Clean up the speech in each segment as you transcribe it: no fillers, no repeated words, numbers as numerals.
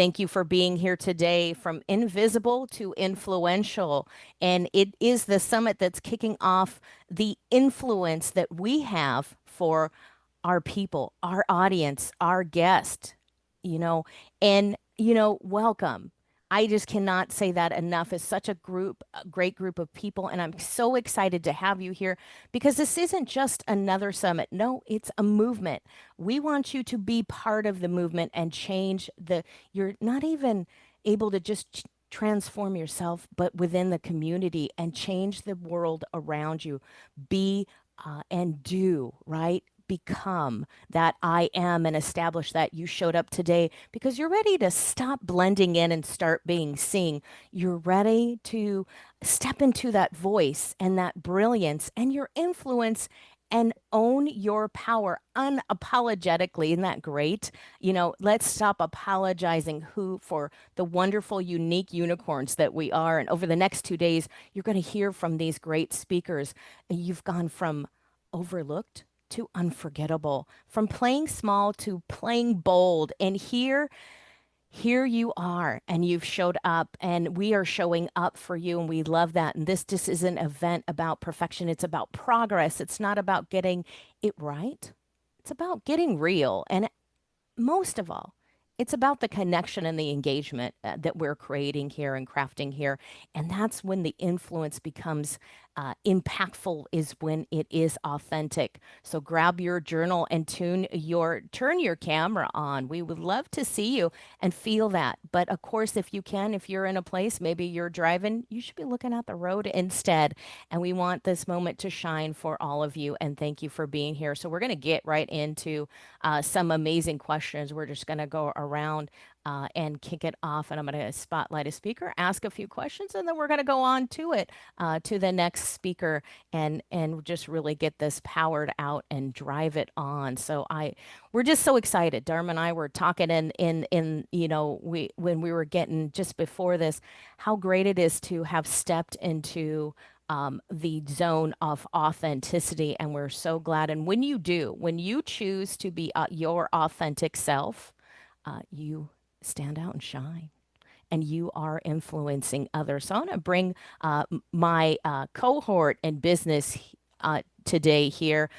thank you for being here today from invisible to influential. And it is the summit that's kicking off the influence that we have for our people, our audience, our guest, you know, welcome. I just cannot say that enough. It's such a great group of people, and I'm so excited to have you here because this isn't just another summit. No, it's a movement. We want you to be part of the movement and change you're not even able to just transform yourself, but within the community and change the world around you. Be and do, right? Become that I am and establish that you showed up today because you're ready to stop blending in and start being seen. You're ready to step into that voice and that brilliance and your influence and own your power unapologetically. Isn't that great? Let's stop apologizing who for the wonderful, unique unicorns that we are. And over the next 2 days, you're going to hear from these great speakers. You've gone from overlooked to unforgettable, from playing small to playing bold. And here you are, and you've showed up, and we are showing up for you, and we love that. And this just is an event about perfection. It's about progress. It's not about getting it right. It's about getting real. And most of all, it's about the connection and the engagement that we're creating here and crafting here. And that's when the influence becomes impactful, is when it is authentic. So grab your journal and turn your camera on. We would love to see you and feel that. But of course, if you can, if you're in a place, maybe you're driving, you should be looking at the road instead. And we want this moment to shine for all of you. And thank you for being here. So we're going to get right into some amazing questions. We're just going to go around and kick it off. And I'm going to spotlight a speaker, ask a few questions, and then we're going to go on to it, to the next speaker, and just really get this powered out and drive it on. We're just so excited. Dharma and I were talking we when we were getting just before this, how great it is to have stepped into the zone of authenticity. And we're so glad. And when you choose to be your authentic self, you stand out and shine. And you are influencing others. So I want to bring my cohort in business today here.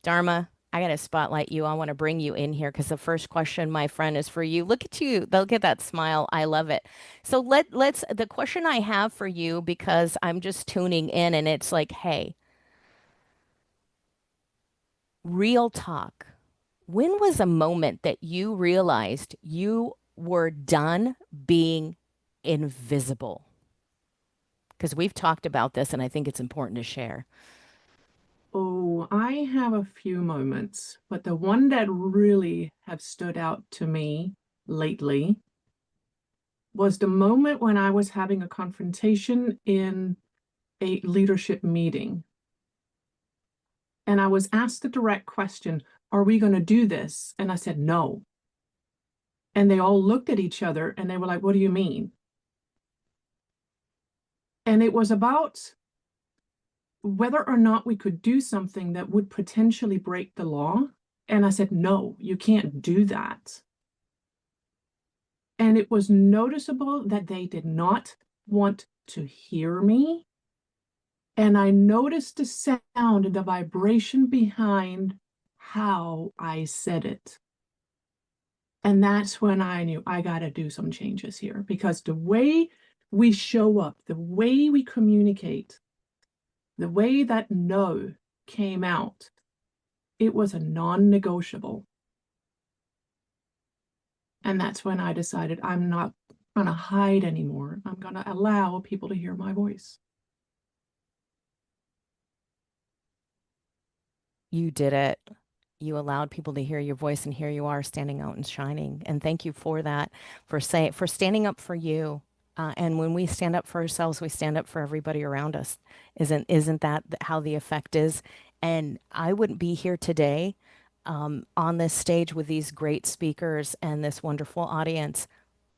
Dharma, I got to spotlight you. I want to bring you in here because the first question, my friend, is for you. Look at you. They'll get that smile. I love it. So the question I have for you, because I'm just tuning in and it's like, hey, real talk. When was a moment that you realized you were done being invisible? Because we've talked about this and I think it's important to share. Oh, I have a few moments, but the one that really have stood out to me lately was the moment when I was having a confrontation in a leadership meeting. And I was asked the direct question, are we going to do this? And I said, no. And they all looked at each other and they were like, what do you mean? And it was about whether or not we could do something that would potentially break the law. And I said, no, you can't do that. And it was noticeable that they did not want to hear me. And I noticed the sound and the vibration behind how I said it. And that's when I knew I got to do some changes here, because the way we show up, the way we communicate, the way that no came out, it was a non-negotiable. And that's when I decided I'm not going to hide anymore. I'm going to allow people to hear my voice. You did it. You allowed people to hear your voice, and here you are standing out and shining. And thank you for that, for standing up for you. And when we stand up for ourselves, we stand up for everybody around us. Isn't that how the effect is? And I wouldn't be here today on this stage with these great speakers and this wonderful audience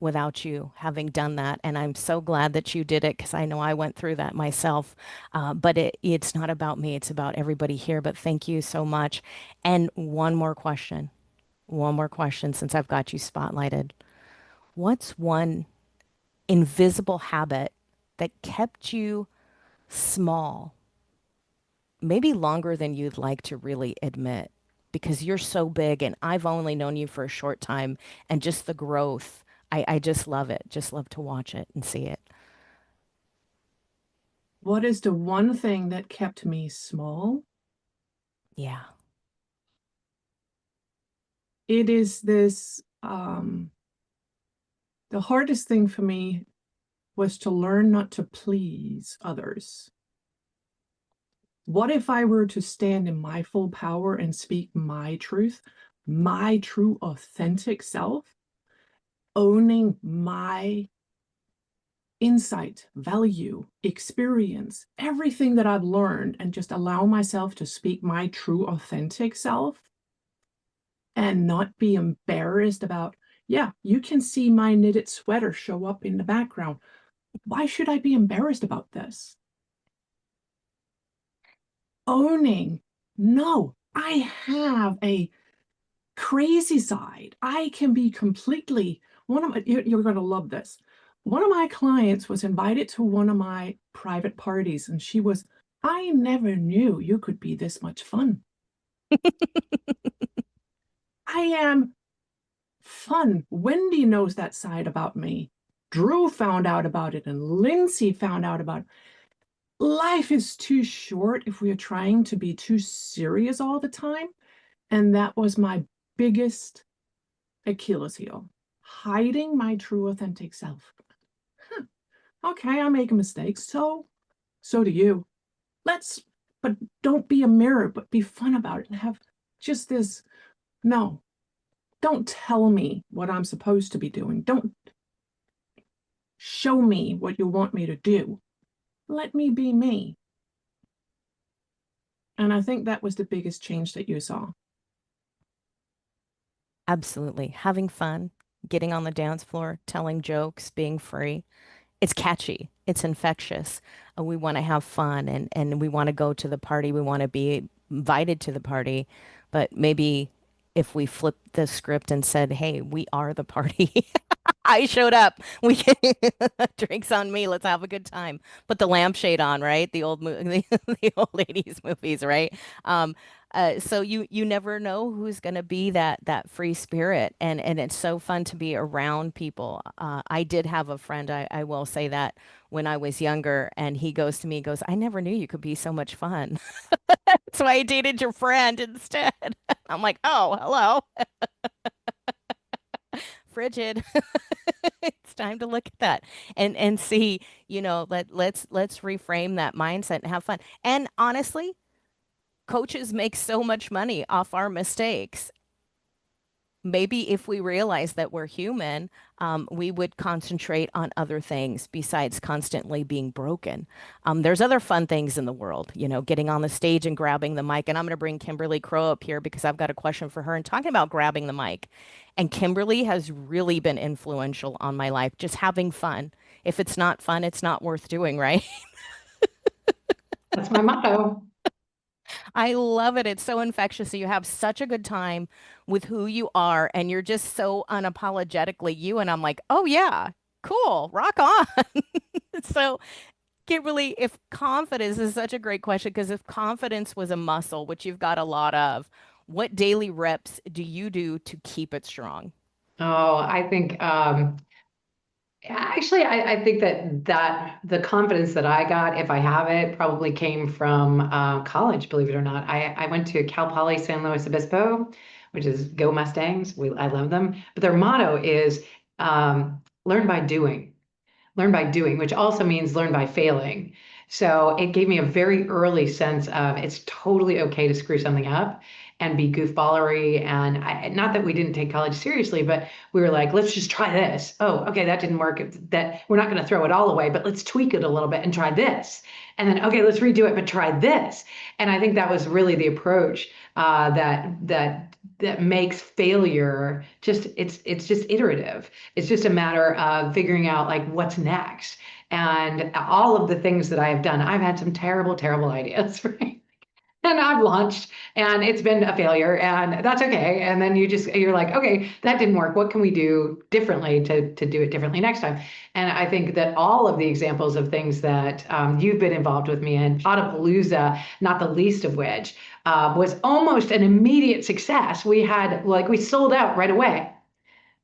without you having done that. And I'm so glad that you did it because I know I went through that myself. But it's not about me, it's about everybody here. But thank you so much. And one more question since I've got you spotlighted. What's one invisible habit that kept you small, maybe longer than you'd like to really admit? Because you're so big and I've only known you for a short time and just the growth. I just love it. Just love to watch it and see it. What is the one thing that kept me small? Yeah. It is this the hardest thing for me was to learn not to please others. What if I were to stand in my full power and speak my truth, my true, authentic self, owning my insight, value, experience, everything that I've learned, and just allow myself to speak my true, authentic self and not be embarrassed about, yeah, you can see my knitted sweater show up in the background. Why should I be embarrassed about this? Owning, no, I have a crazy side. I can be completely one of my, you're going to love this. One of my clients was invited to one of my private parties, and she was, I never knew you could be this much fun. I am fun. Wendy knows that side about me. Drew found out about it, and Lindsay found out about it. Life is too short if we are trying to be too serious all the time. And that was my biggest Achilles heel, hiding my true authentic self. Huh. Okay, I make a mistake. So do you. Let's, but don't be a mirror, but be fun about it and have just this. No, don't tell me what I'm supposed to be doing. Don't show me what you want me to do. Let me be me. And I think that was the biggest change that you saw. Absolutely. Having fun, getting on the dance floor, telling jokes, being free. It's catchy. It's infectious. We want to have fun and we want to go to the party. We want to be invited to the party. But maybe if we flipped the script and said, hey, we are the party. I showed up. We can drinks on me. Let's have a good time. Put the lampshade on, right? The old the old ladies movies, right? Um, so you never know who's going to be that free spirit, and it's so fun to be around people. I did have a friend. I will say that when I was younger, and he goes to me, he goes, "I never knew you could be so much fun." That's why I dated your friend instead. I'm like, oh, hello, frigid. It's time to look at that and see, let's reframe that mindset and have fun. And honestly, coaches make so much money off our mistakes. Maybe if we realize that we're human, we would concentrate on other things besides constantly being broken. There's other fun things in the world, getting on the stage and grabbing the mic. And I'm going to bring Kimberly Crow up here because I've got a question for her and talking about grabbing the mic. And Kimberly has really been influential on my life, just having fun. If it's not fun, it's not worth doing, right? That's my motto. I love it. It's so infectious. So you have such a good time with who you are, and you're just so unapologetically you. And I'm like, oh, yeah, cool, rock on. So, Kimberly, if confidence is such a great question, because if confidence was a muscle, which you've got a lot of, what daily reps do you do to keep it strong? Oh, I think actually I think that the confidence that I got, if I have it, probably came from college, believe it or not. I went to Cal Poly San Luis Obispo, which is Go Mustangs. I love them. But their motto is learn by doing. Learn by doing, which also means learn by failing. So it gave me a very early sense of it's totally okay to screw something up and be goofballery. And not that we didn't take college seriously, but we were like, let's just try this. Oh, okay, that didn't work. That we're not going to throw it all away, but let's tweak it a little bit and try this. And then, okay, let's redo it, but try this. And I think that was really the approach that makes failure just it's just iterative. It's just a matter of figuring out like what's next. And all of the things that I have done, I've had some terrible, terrible ideas, right? and I've launched and it's been a failure and that's okay. And then you're like, okay, that didn't work. What can we do differently to do it differently next time? And I think that all of the examples of things that you've been involved with me in, Autopalooza, not the least of which, was almost an immediate success. We sold out right away.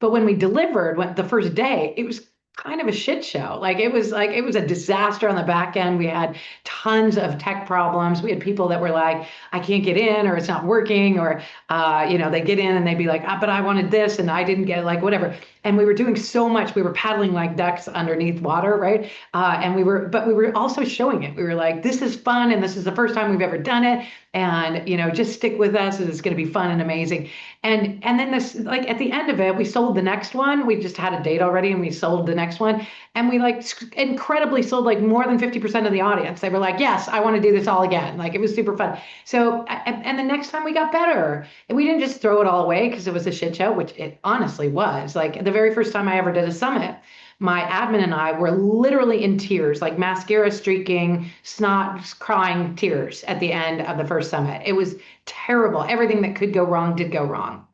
But when we delivered the first day, it was kind of a shit show. It was a disaster on the back end. We had tons of tech problems. We had people that were like, I can't get in, or it's not working, or they get in and they'd be like, but I wanted this and I didn't get it, like whatever. And we were doing so much. We were paddling like ducks underneath water, right? But we were also showing it. We were like, this is fun, and this is the first time we've ever done it. And just stick with us. It's going to be fun and amazing. And then this, like at the end of it, we sold the next one. We just had a date already, and we sold the next one. And we like incredibly sold like more than 50% of the audience. They were like, yes, I want to do this all again. Like it was super fun. So, and the next time we got better. And we didn't just throw it all away because it was a shit show, which it honestly was. Like the very first time I ever did a summit, my admin and I were literally in tears, like mascara streaking, snot crying tears at the end of the first summit. It was terrible. Everything that could go wrong did go wrong.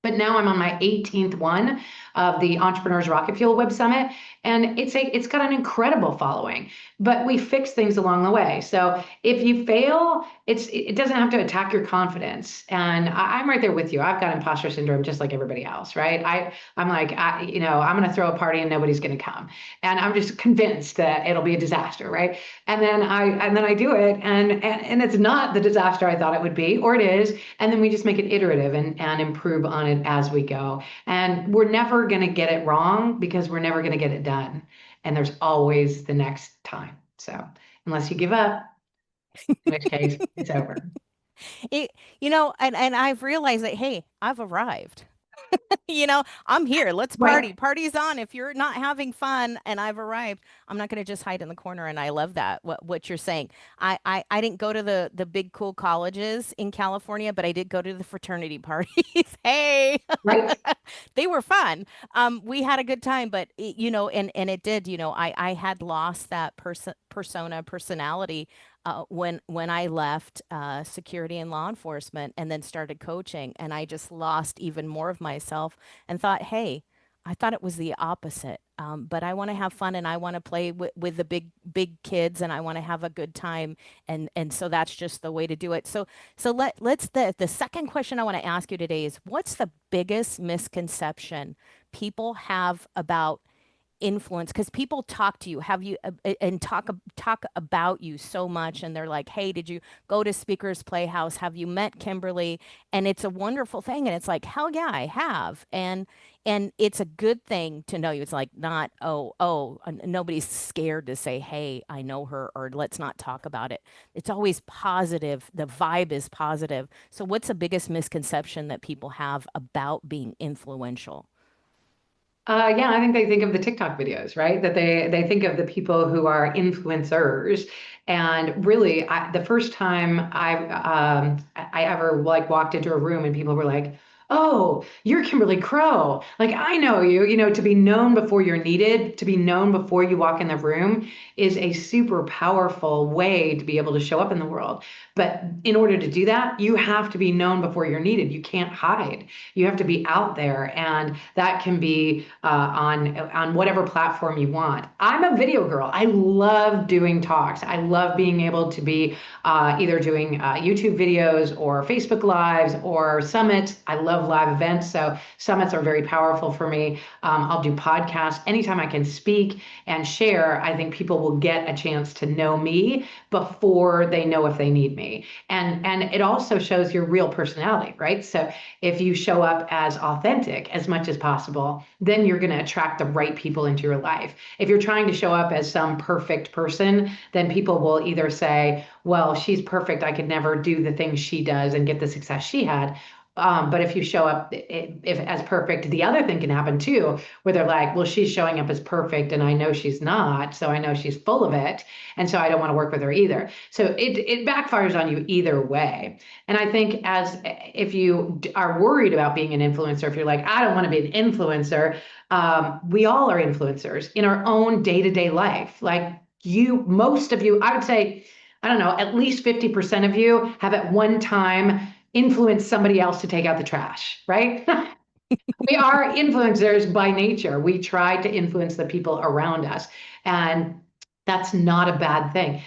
But now I'm on my 18th one of the Entrepreneurs Rocket Fuel Web Summit, and it's got an incredible following. But we fix things along the way. So if you fail, it doesn't have to attack your confidence. And I'm right there with you. I've got imposter syndrome just like everybody else, right? I'm like, I'm going to throw a party and nobody's going to come, and I'm just convinced that it'll be a disaster, right? And then I do it, and it's not the disaster I thought it would be, or it is, and then we just make it iterative and improve on it as we go. And we're never going to get it wrong because we're never going to get it done. And there's always the next time. So unless you give up, in which case it's over. And I've realized that, hey, I've arrived. I'm here. Let's party. Right. Party's on. If you're not having fun and I've arrived, I'm not going to just hide in the corner. And I love that, what you're saying. I didn't go to the big cool colleges in California, but I did go to the fraternity parties. Hey, Right. they were fun. We had a good time, but and it did, I had lost that personality when I left security and law enforcement and then started coaching, and I just lost even more of myself and thought, hey, I thought it was the opposite. But I want to have fun and I want to play with the big kids and I want to have a good time, and so that's just the way to do it. So let's the second question I want to ask you today is, what's the biggest misconception people have about influence? Because people talk to you, have you and talk about you so much, and they're like, hey, did you go to Speakers Playhouse? Have you met Kimberly? And it's a wonderful thing, and it's like, hell yeah, I have. And it's a good thing to know you. It's like, not, nobody's scared to say, hey, I know her, or let's not talk about it. It's always positive. The vibe is positive. So what's the biggest misconception that people have about being influential? Yeah, I think they think of the TikTok videos, right? That they think of the people who are influencers. And really, the first time I ever like walked into a room and people were like, "Oh, you're Kimberly Crow. Like I know you." To be known before you're needed, to be known before you walk in the room is a super powerful way to be able to show up in the world. But in order to do that, you have to be known before you're needed. You can't hide. You have to be out there, and that can be on whatever platform you want. I'm a video girl. I love doing talks. I love being able to be either doing YouTube videos or Facebook Lives or summits. I love live events, so summits are very powerful for me. I'll do podcasts anytime I can speak and share. I think people will get a chance to know me before they know if they need me, and it also shows your real personality, right? So if you show up as authentic as much as possible, then you're going to attract the right people into your life. If you're trying to show up as some perfect person, then people will either say, well, she's perfect, I could never do the things she does and get the success she had. But if you show up if as perfect, the other thing can happen too, where they're like, well, she's showing up as perfect and I know she's not, so I know she's full of it, and so I don't want to work with her either. So it backfires on you either way. And I think as if you are worried about being an influencer, if you're like, I don't want to be an influencer, we all are influencers in our own day-to-day life. Like most of you, I would say I don't know, at least 50% of you have at one time influenced somebody else to take out the trash, right? We are influencers by nature. We try to influence the people around us. And that's not a bad thing.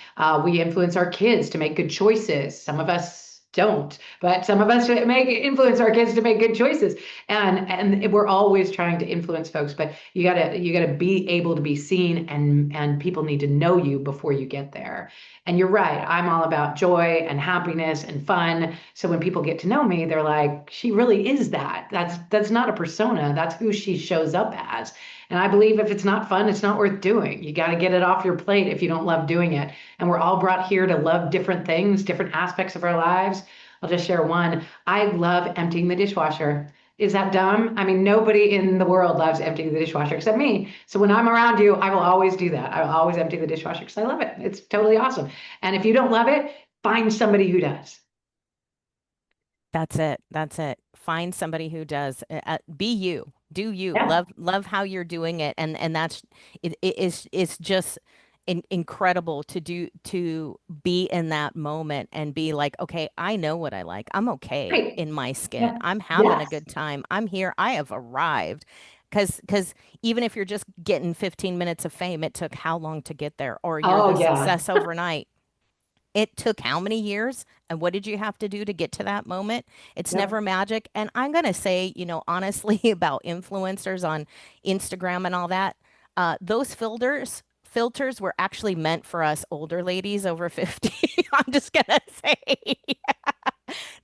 We influence our kids to make good choices. Some of us don't, but some of us make influence our kids to make good choices. And we're always trying to influence folks, but you gotta be able to be seen, and people need to know you before you get there. And you're right. I'm all about joy and happiness and fun. So when people get to know me, they're like, she really is that. That's not a persona. That's who she shows up as. And I believe if it's not fun, it's not worth doing. You got to get it off your plate if you don't love doing it. And we're all brought here to love different things, different aspects of our lives. I'll just share one. I love emptying the dishwasher. Is that dumb? I mean, nobody in the world loves emptying the dishwasher except me. So when I'm around you, I will always do that. I will always empty the dishwasher because I love it. It's totally awesome. And if you don't love it, find somebody who does. That's it. That's it. Find somebody who does. Be you. Do you. Yeah. Love how you're doing it, and that's it's just incredible to be in that moment and be like, okay, I know what I like. I'm okay Great. in my skin. Yeah. I'm having a Yes. good time. I'm here. I have arrived. Because even if you're just getting 15 minutes of fame, it took how long to get there? Or you're the Oh, yeah. success overnight. It took how many years? And what did you have to do to get to that moment? It's Yep. never magic. And I'm going to say, honestly, about influencers on Instagram and all that, those filters were actually meant for us older ladies over 50. I'm just going to say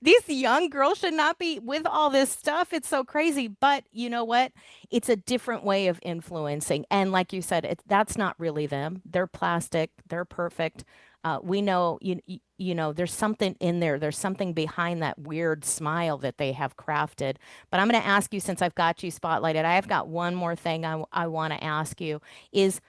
these young girls should not be with all this stuff. It's so crazy. But you know what? It's a different way of influencing. And like you said, that's not really them. They're plastic. They're perfect. We know, there's something in there. There's something behind that weird smile that they have crafted. But I'm going to ask you, since I've got you spotlighted, I've got one more thing I want to ask you is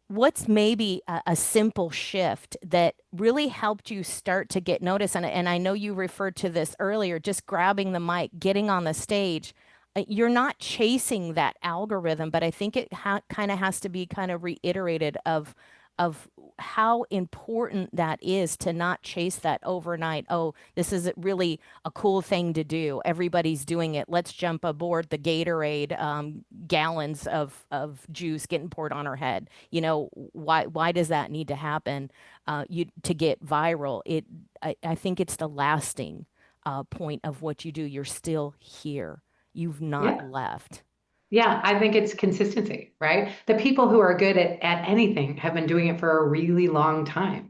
what's maybe a simple shift that really helped you start to get noticed? And I know you referred to this earlier, just grabbing the mic, getting on the stage. You're not chasing that algorithm, but I think it kind of has to be kind of reiterated of how important that is to not chase that overnight. Oh, this is really a cool thing to do. Everybody's doing it. Let's jump aboard the Gatorade gallons of juice getting poured on our head. Why does that need to happen to get viral? I think it's the lasting point of what you do. You're still here. You've not Yeah. left. Yeah, I think it's consistency, right? The people who are good at anything have been doing it for a really long time.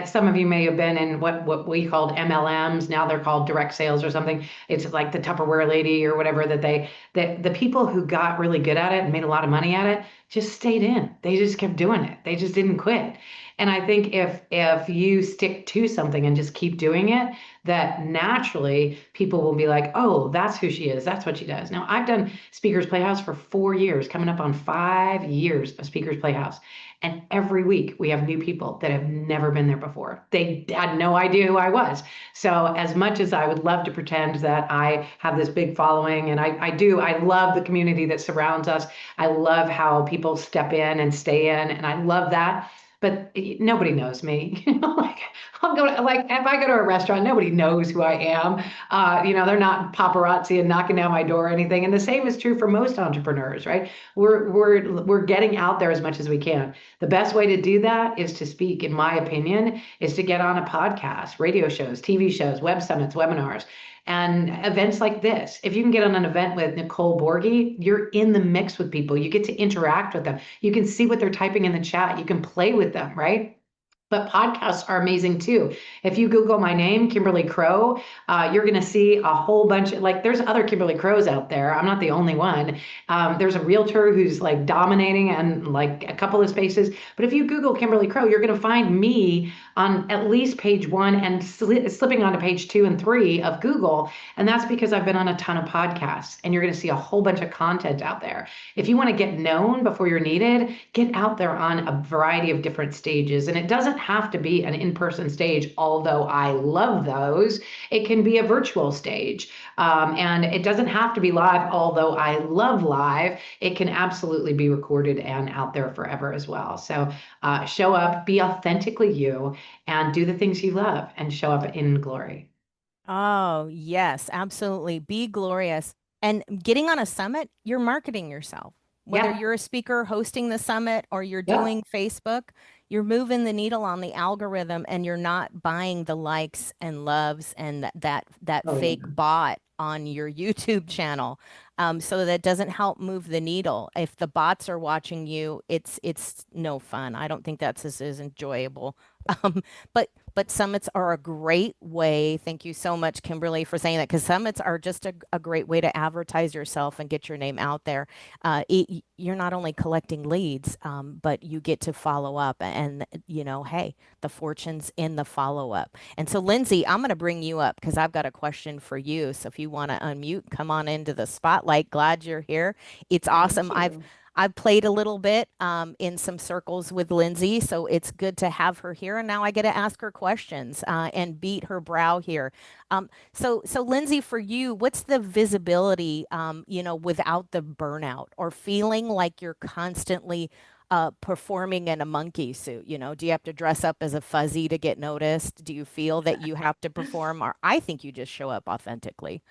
Some of you may have been in what we called MLMs. Now they're called direct sales or something. It's like the Tupperware lady or whatever that the people who got really good at it and made a lot of money at it just stayed in. They just kept doing it. They just didn't quit. And I think if you stick to something and just keep doing it, that naturally people will be like, oh, that's who she is. That's what she does. Now, I've done Speakers Playhouse for 4 years, coming up on 5 years of Speakers Playhouse. And every week we have new people that have never been there before. They had no idea who I was. So, as much as I would love to pretend that I have this big following, and I do, I love the community that surrounds us. I love how people step in and stay in, and I love that. But nobody knows me. Like I'll go to, like if I go to a restaurant, nobody knows who I am. They're not paparazzi and knocking down my door or anything. And the same is true for most entrepreneurs, right? We're getting out there as much as we can. The best way to do that is to speak, in my opinion, is to get on a podcast, radio shows, TV shows, web summits, webinars. And events like this, if you can get on an event with Nicole Borghi, you're in the mix with people. You get to interact with them. You can see what they're typing in the chat. You can play with them, right? But podcasts are amazing too. If you Google my name, Kimberly Crow, you're going to see a whole bunch of, like, there's other Kimberly Crows out there. I'm not the only one. There's a realtor who's like dominating and like a couple of spaces. But if you Google Kimberly Crow, you're going to find me on at least page one and slipping onto page two and three of Google. And that's because I've been on a ton of podcasts, and you're going to see a whole bunch of content out there. If you want to get known before you're needed, get out there on a variety of different stages. And it doesn't have to be an in-person stage, although I love those. It can be a virtual stage. And it doesn't have to be live, although I love live. It can absolutely be recorded and out there forever as well. So show up, be authentically you, and do the things you love and show up in glory. Oh, yes, absolutely. Be glorious. And getting on a summit, you're marketing yourself. Whether Yeah. you're a speaker hosting the summit or you're Yep. doing Facebook, you're moving the needle on the algorithm and you're not buying the likes and loves and that Oh, fake yeah. bot on your YouTube channel. So that doesn't help move the needle. If the bots are watching you, it's no fun. I don't think that's as enjoyable. Um, but summits are a great way. Thank you so much, Kimberly, for saying that, because summits are just a great way to advertise yourself and get your name out there. You're not only collecting leads, but you get to follow up. And, hey, the fortune's in the follow up. And so, Lindsay, I'm going to bring you up because I've got a question for you. So if you want to unmute, come on into the spotlight. Glad you're here. It's Thank awesome. I've you. I've played a little bit in some circles with Lindsay, so it's good to have her here. And now I get to ask her questions and beat her brow here. So Lindsay, for you, what's the visibility, without the burnout or feeling like you're constantly performing in a monkey suit? Do you have to dress up as a fuzzy to get noticed? Do you feel that you have to perform, or I think you just show up authentically?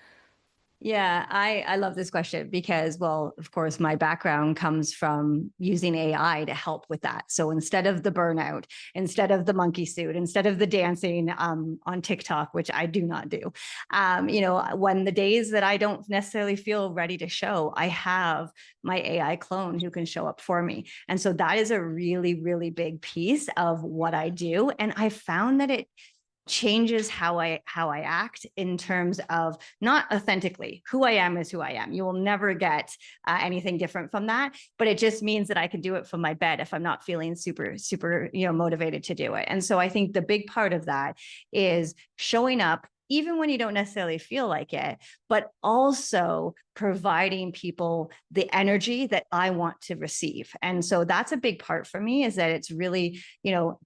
Yeah, I love this question because, well, of course, my background comes from using AI to help with that. So instead of the burnout, instead of the monkey suit, instead of the dancing on TikTok, which I do not do, when the days that I don't necessarily feel ready to show, I have my AI clone who can show up for me. And so that is a really, really big piece of what I do. And I found that it changes how I act in terms of not authentically. Who I am is who I am. You will never get anything different from that, but it just means that I can do it from my bed if I'm not feeling super motivated to do it. And so I think the big part of that is showing up even when you don't necessarily feel like it, but also providing people the energy that I want to receive. And so that's a big part for me, is that it's really,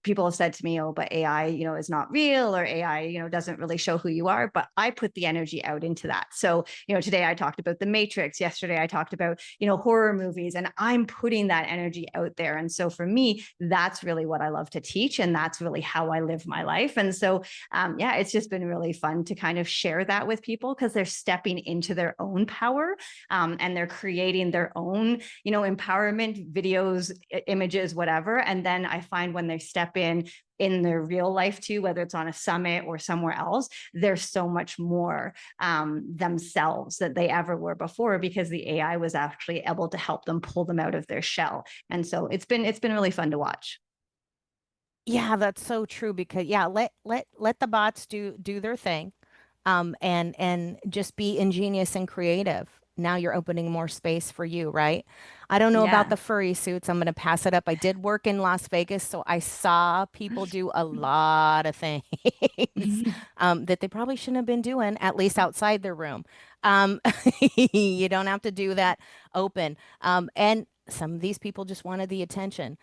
people have said to me, oh, but AI, is not real, or AI, doesn't really show who you are. But I put the energy out into that. So, today I talked about the Matrix. Yesterday I talked about, horror movies, and I'm putting that energy out there. And so for me, that's really what I love to teach. And that's really how I live my life. And so, yeah, it's just been really fun to kind of share that with people, because they're stepping into their own power, and they're creating their own, empowerment videos, images, whatever. And then I find when they step in their real life too, whether it's on a summit or somewhere else, they're so much more themselves that they ever were before, because the AI was actually able to help them pull them out of their shell. And so it's been really fun to watch. Yeah, that's so true because yeah, let the bots do their thing. And just be ingenious and creative. Now you're opening more space for you, right? I don't know about Yeah. the furry suits. I'm going to pass it up. I did work in Las Vegas, so I saw people do a lot of things that they probably shouldn't have been doing, at least outside their room. Um, you don't have to do that open. And some of these people just wanted the attention.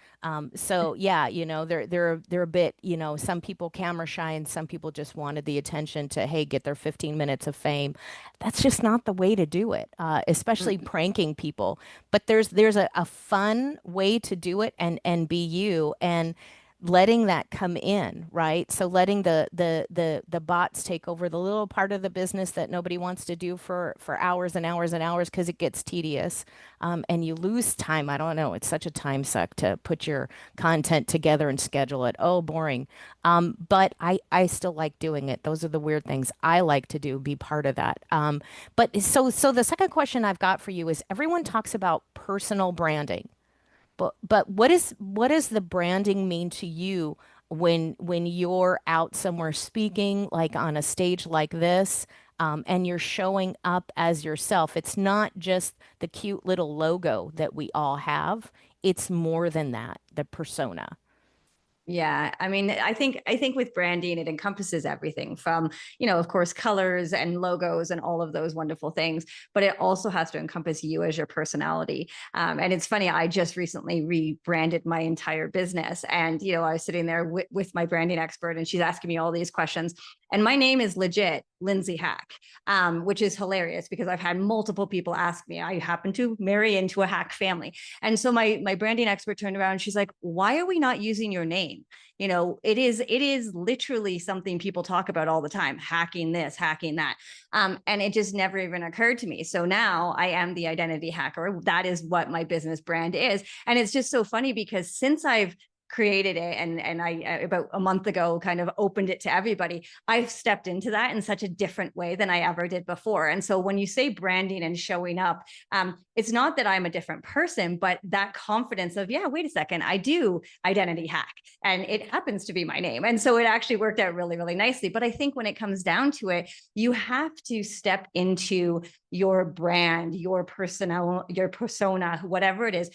So yeah, they're a bit, some people camera shy and some people just wanted the attention to, hey, get their 15 minutes of fame. That's just not the way to do it, especially pranking people. But there's a fun way to do it and be you and letting that come in, right? So letting the bots take over the little part of the business that nobody wants to do for hours and hours and hours because it gets tedious, and you lose time. I don't know. It's such a time suck to put your content together and schedule it. Oh, boring. But I still like doing it. Those are the weird things I like to do, be part of that. But the second question I've got for you is everyone talks about personal branding. But what does the branding mean to you when you're out somewhere speaking, like on a stage like this, and you're showing up as yourself? It's not just the cute little logo that we all have. It's more than that, the persona. Yeah, I mean, I think with branding, it encompasses everything from, of course, colors and logos and all of those wonderful things, but it also has to encompass you as your personality. And it's funny, I just recently rebranded my entire business, and I was sitting there with my branding expert, and she's asking me all these questions, and my name is legit Lindsay Hack, which is hilarious because I've had multiple people ask me. I happen to marry into a hack family, and so my branding expert turned around and she's like, "Why are we not using your name? It is literally something people talk about all the time, hacking this, hacking that." And it just never even occurred to me. So now I am the identity hacker. That is what my business brand is. And it's just so funny because since I've created it, and I about a month ago kind of opened it to everybody, I've stepped into that in such a different way than I ever did before. And so when you say branding and showing up, it's not that I'm a different person, but that confidence of, yeah, wait a second, I do identity hack, and it happens to be my name. And so it actually worked out really, really nicely. But I think when it comes down to it, you have to step into your brand, your persona, whatever it is,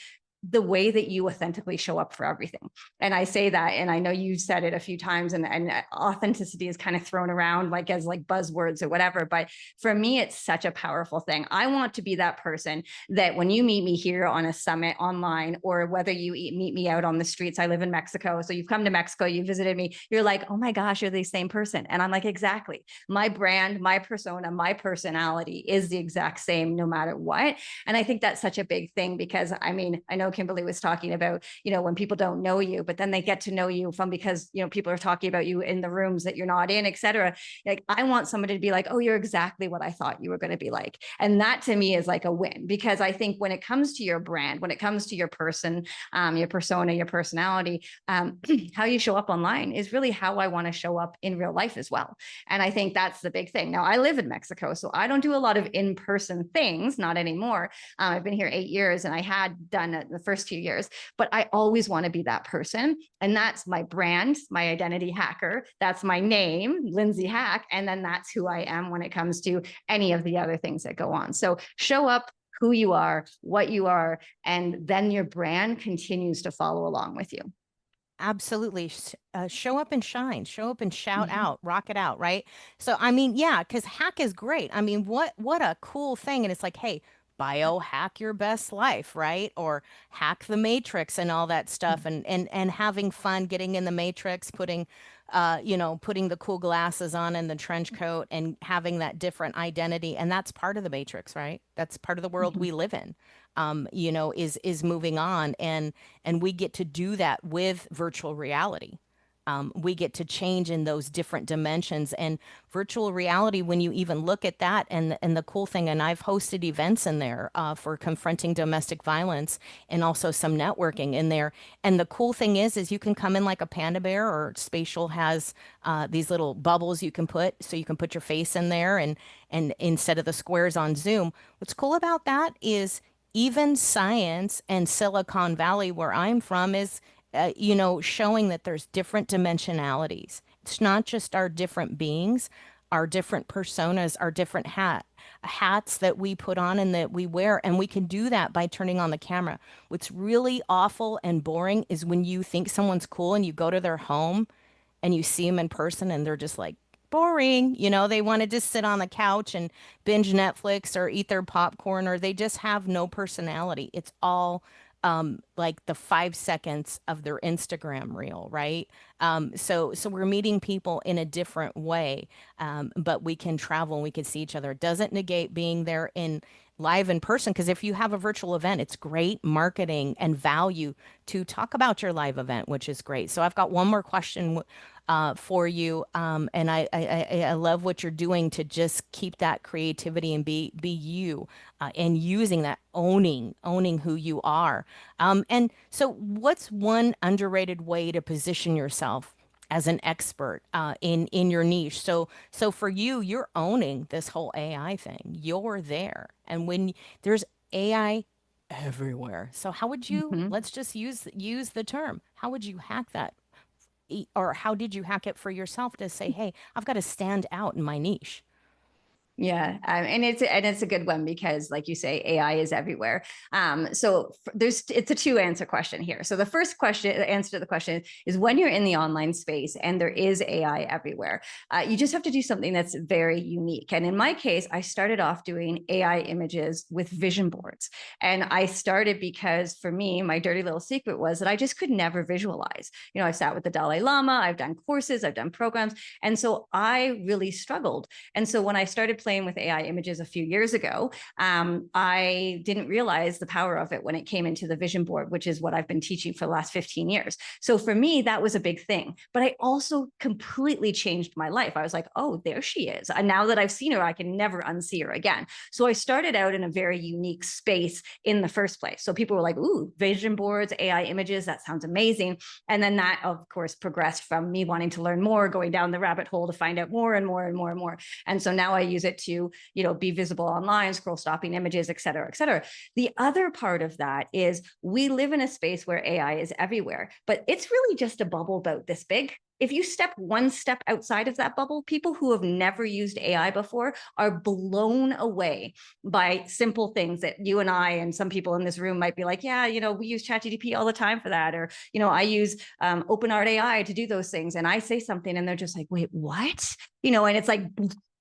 the way that you authentically show up for everything. And I say that, and I know you said it a few times, and authenticity is kind of thrown around like as like buzzwords or whatever. But for me, it's such a powerful thing. I want to be that person that when you meet me here on a summit online, or whether you meet me out on the streets, I live in Mexico. So you've come to Mexico, you visited me, you're like, oh my gosh, you're the same person. And I'm like, exactly. My brand, my persona, my personality is the exact same no matter what. And I think that's such a big thing because I mean, I know Kimberly was talking about, when people don't know you, but then they get to know you from because, people are talking about you in the rooms that you're not in, et cetera. Like, I want somebody to be like, oh, you're exactly what I thought you were going to be like. And that to me is like a win, because I think when it comes to your brand, when it comes to your person, your persona, your personality, how you show up online is really how I want to show up in real life as well. And I think that's the big thing. Now, I live in Mexico, so I don't do a lot of in-person things, not anymore. I've been here 8 years, and I had done it the first few years, but I always want to be that person. And that's my brand, my identity hacker. That's my name, Lindsay Hack. And then that's who I am when it comes to any of the other things that go on. So show up who you are, what you are, and then your brand continues to follow along with you. Absolutely. Show up and shine, show up and shout Mhm. out, rock it out, right? So, I mean, yeah, because hack is great. I mean, what a cool thing. And it's like, hey, biohack your best life, right? Or hack the matrix and all that stuff, and having fun getting in the matrix, putting the cool glasses on and the trench coat and having that different identity. And that's part of the matrix, right? That's part of the world Mhm. we live in. Is moving on, and we get to do that with virtual reality. We get to change in those different dimensions, and virtual reality, when you even look at that, and the cool thing, and I've hosted events in there for confronting domestic violence, and also some networking in there. And the cool thing is you can come in like a panda bear, or Spatial has these little bubbles you can put, so you can put your face in there, and instead of the squares on Zoom. What's cool about that is even science and Silicon Valley, where I'm from, is showing that there's different dimensionalities. It's not just our different beings, our different personas, our different hats that we put on and that we wear, and we can do that by turning on the camera. What's really awful and boring is when you think someone's cool and you go to their home and you see them in person and they're just like boring. They want to just sit on the couch and binge Netflix or eat their popcorn, or they just have no personality. It's all like the 5 seconds of their Instagram reel, right? So we're meeting people in a different way, but we can travel and we can see each other. It doesn't negate being there in live in person, because if you have a virtual event, it's great marketing and value to talk about your live event, which is great. So I've got one more question for you, and I love what you're doing to just keep that creativity and be you, and using that, owning who you are. And so, what's one underrated way to position yourself as an expert in your niche? So for you, you're owning this whole AI thing. You're there, and when there's AI everywhere. So how would you, Mhm. let's just use the term, how would you hack that? Or how did you hack it for yourself to say, hey, I've got to stand out in my niche? Yeah, and it's a good one because, like you say, AI is everywhere. So it's a two answer question here. So the first question, the answer to the question is when you're in the online space and there is AI everywhere, you just have to do something that's very unique. And in my case, I started off doing AI images with vision boards, and I started because for me, my dirty little secret was that I just could never visualize. You know, I've sat with the Dalai Lama, I've done courses, I've done programs, and so I really struggled. And so when I started playing with AI images a few years ago, I didn't realize the power of it when it came into the vision board, which is what I've been teaching for the last 15 years. So for me, that was a big thing. But I also completely changed my life. I was like, oh, there she is. And now that I've seen her, I can never unsee her again. So I started out in a very unique space in the first place. So people were like, ooh, vision boards, AI images, that sounds amazing. And then that, of course, progressed from me wanting to learn more, going down the rabbit hole to find out more and more and more and more. And so now I use it to, be visible online, scroll stopping images, et cetera, et cetera. The other part of that is we live in a space where AI is everywhere, but it's really just a bubble about this big. If you step one step outside of that bubble, people who have never used AI before are blown away by simple things that you and I and some people in this room might be like, yeah, we use ChatGPT all the time for that. Or, I use OpenArt AI to do those things. And I say something and they're just like, wait, what? And it's like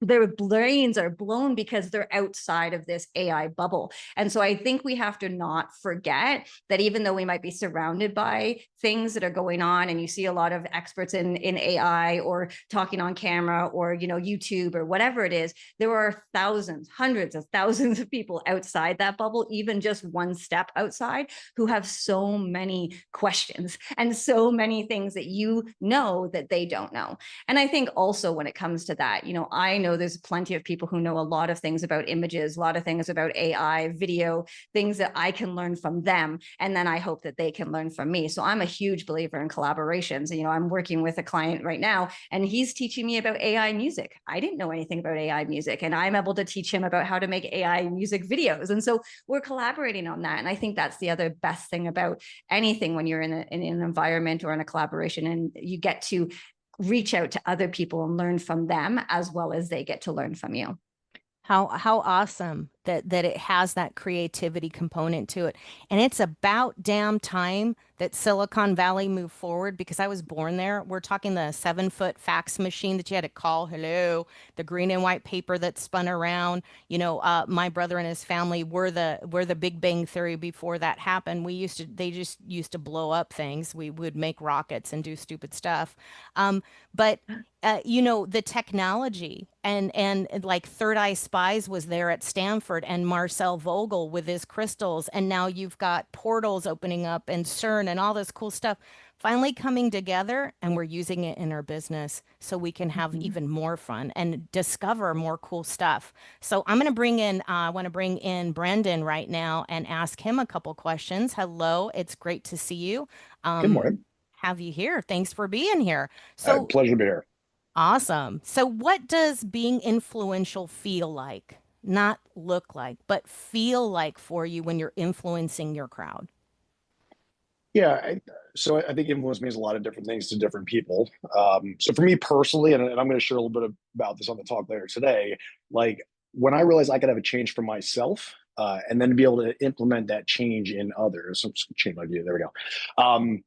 their brains are blown because they're outside of this AI bubble. And so I think we have to not forget that even though we might be surrounded by things that are going on, and you see a lot of experts in AI or talking on camera or, YouTube or whatever it is, there are thousands, hundreds of thousands of people outside that bubble, even just one step outside, who have so many questions and so many things that that they don't know. And I think also when it comes to that, I know there's plenty of people who know a lot of things about images, a lot of things about AI, video, things that I can learn from them. And then I hope that they can learn from me. So I'm a huge believer in collaborations. I'm working with a client right now, and he's teaching me about AI music. I didn't know anything about AI music, and I'm able to teach him about how to make AI music videos. And so we're collaborating on that. And I think that's the other best thing about anything when you're in an environment or in a collaboration, and you get to reach out to other people and learn from them as well as they get to learn from you. How awesome that it has that creativity component to it. And it's about damn time that Silicon Valley moved forward, because I was born there. We're talking the 7-foot fax machine that you had to call hello, the green and white paper that spun around. My brother and his family were the Big Bang Theory before that happened. They just used to blow up things. We would make rockets and do stupid stuff. But the technology and like Third Eye Spies was there at Stanford, and Marcel Vogel with his crystals, and now you've got portals opening up and CERN and all this cool stuff finally coming together, and we're using it in our business so we can have even more fun and discover more cool stuff. So I'm going to I want to bring in Brendan right now and ask him a couple questions. Hello, it's great to see you. Good morning. Have you here. Thanks for being here. So Pleasure to be here. awesome. So what does being influential feel like? Not look like, but feel like for you when you're influencing your crowd? Yeah, so I think influence means a lot of different things to different people. So for me personally, and I'm going to share a little bit about this on the talk later today, like when I realized I could have a change for myself, and then be able to implement that change in others. So I'm just change my view. There we go.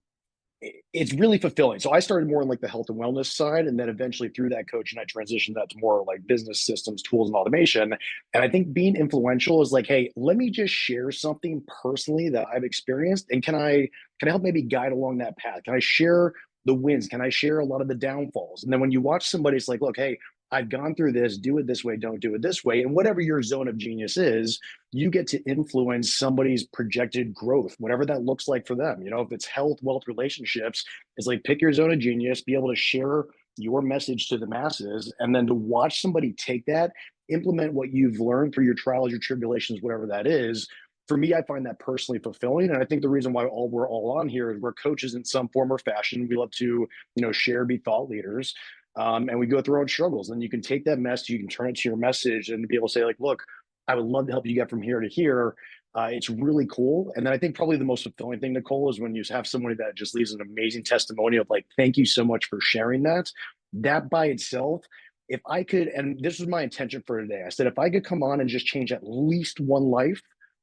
It's really fulfilling. So I started more in like the health and wellness side, and then eventually through that coaching, I transitioned that to more like business systems, tools, and automation. And I think being influential is like, hey, let me just share something personally that I've experienced, and can I help maybe guide along that path? Can I share the wins? Can I share a lot of the downfalls? And then when you watch somebody, it's like, look, hey, I've gone through this, do it this way, don't do it this way. And whatever your zone of genius is, you get to influence somebody's projected growth, whatever that looks like for them. If it's health, wealth, relationships, it's like pick your zone of genius, be able to share your message to the masses, and then to watch somebody take that, implement what you've learned through your trials, your tribulations, whatever that is. For me, I find that personally fulfilling. And I think the reason why we're all on here is we're coaches in some form or fashion. We love to, share, be thought leaders. And we go through our own struggles. And you can take that message, you can turn it to your message, and be able to say, like, look, I would love to help you get from here to here. It's really cool. And then I think probably the most fulfilling thing, Nicole, is when you have somebody that just leaves an amazing testimony of like, thank you so much for sharing that. That by itself if I could, and this was my intention for today, I said, if I could come on and just change at least one life,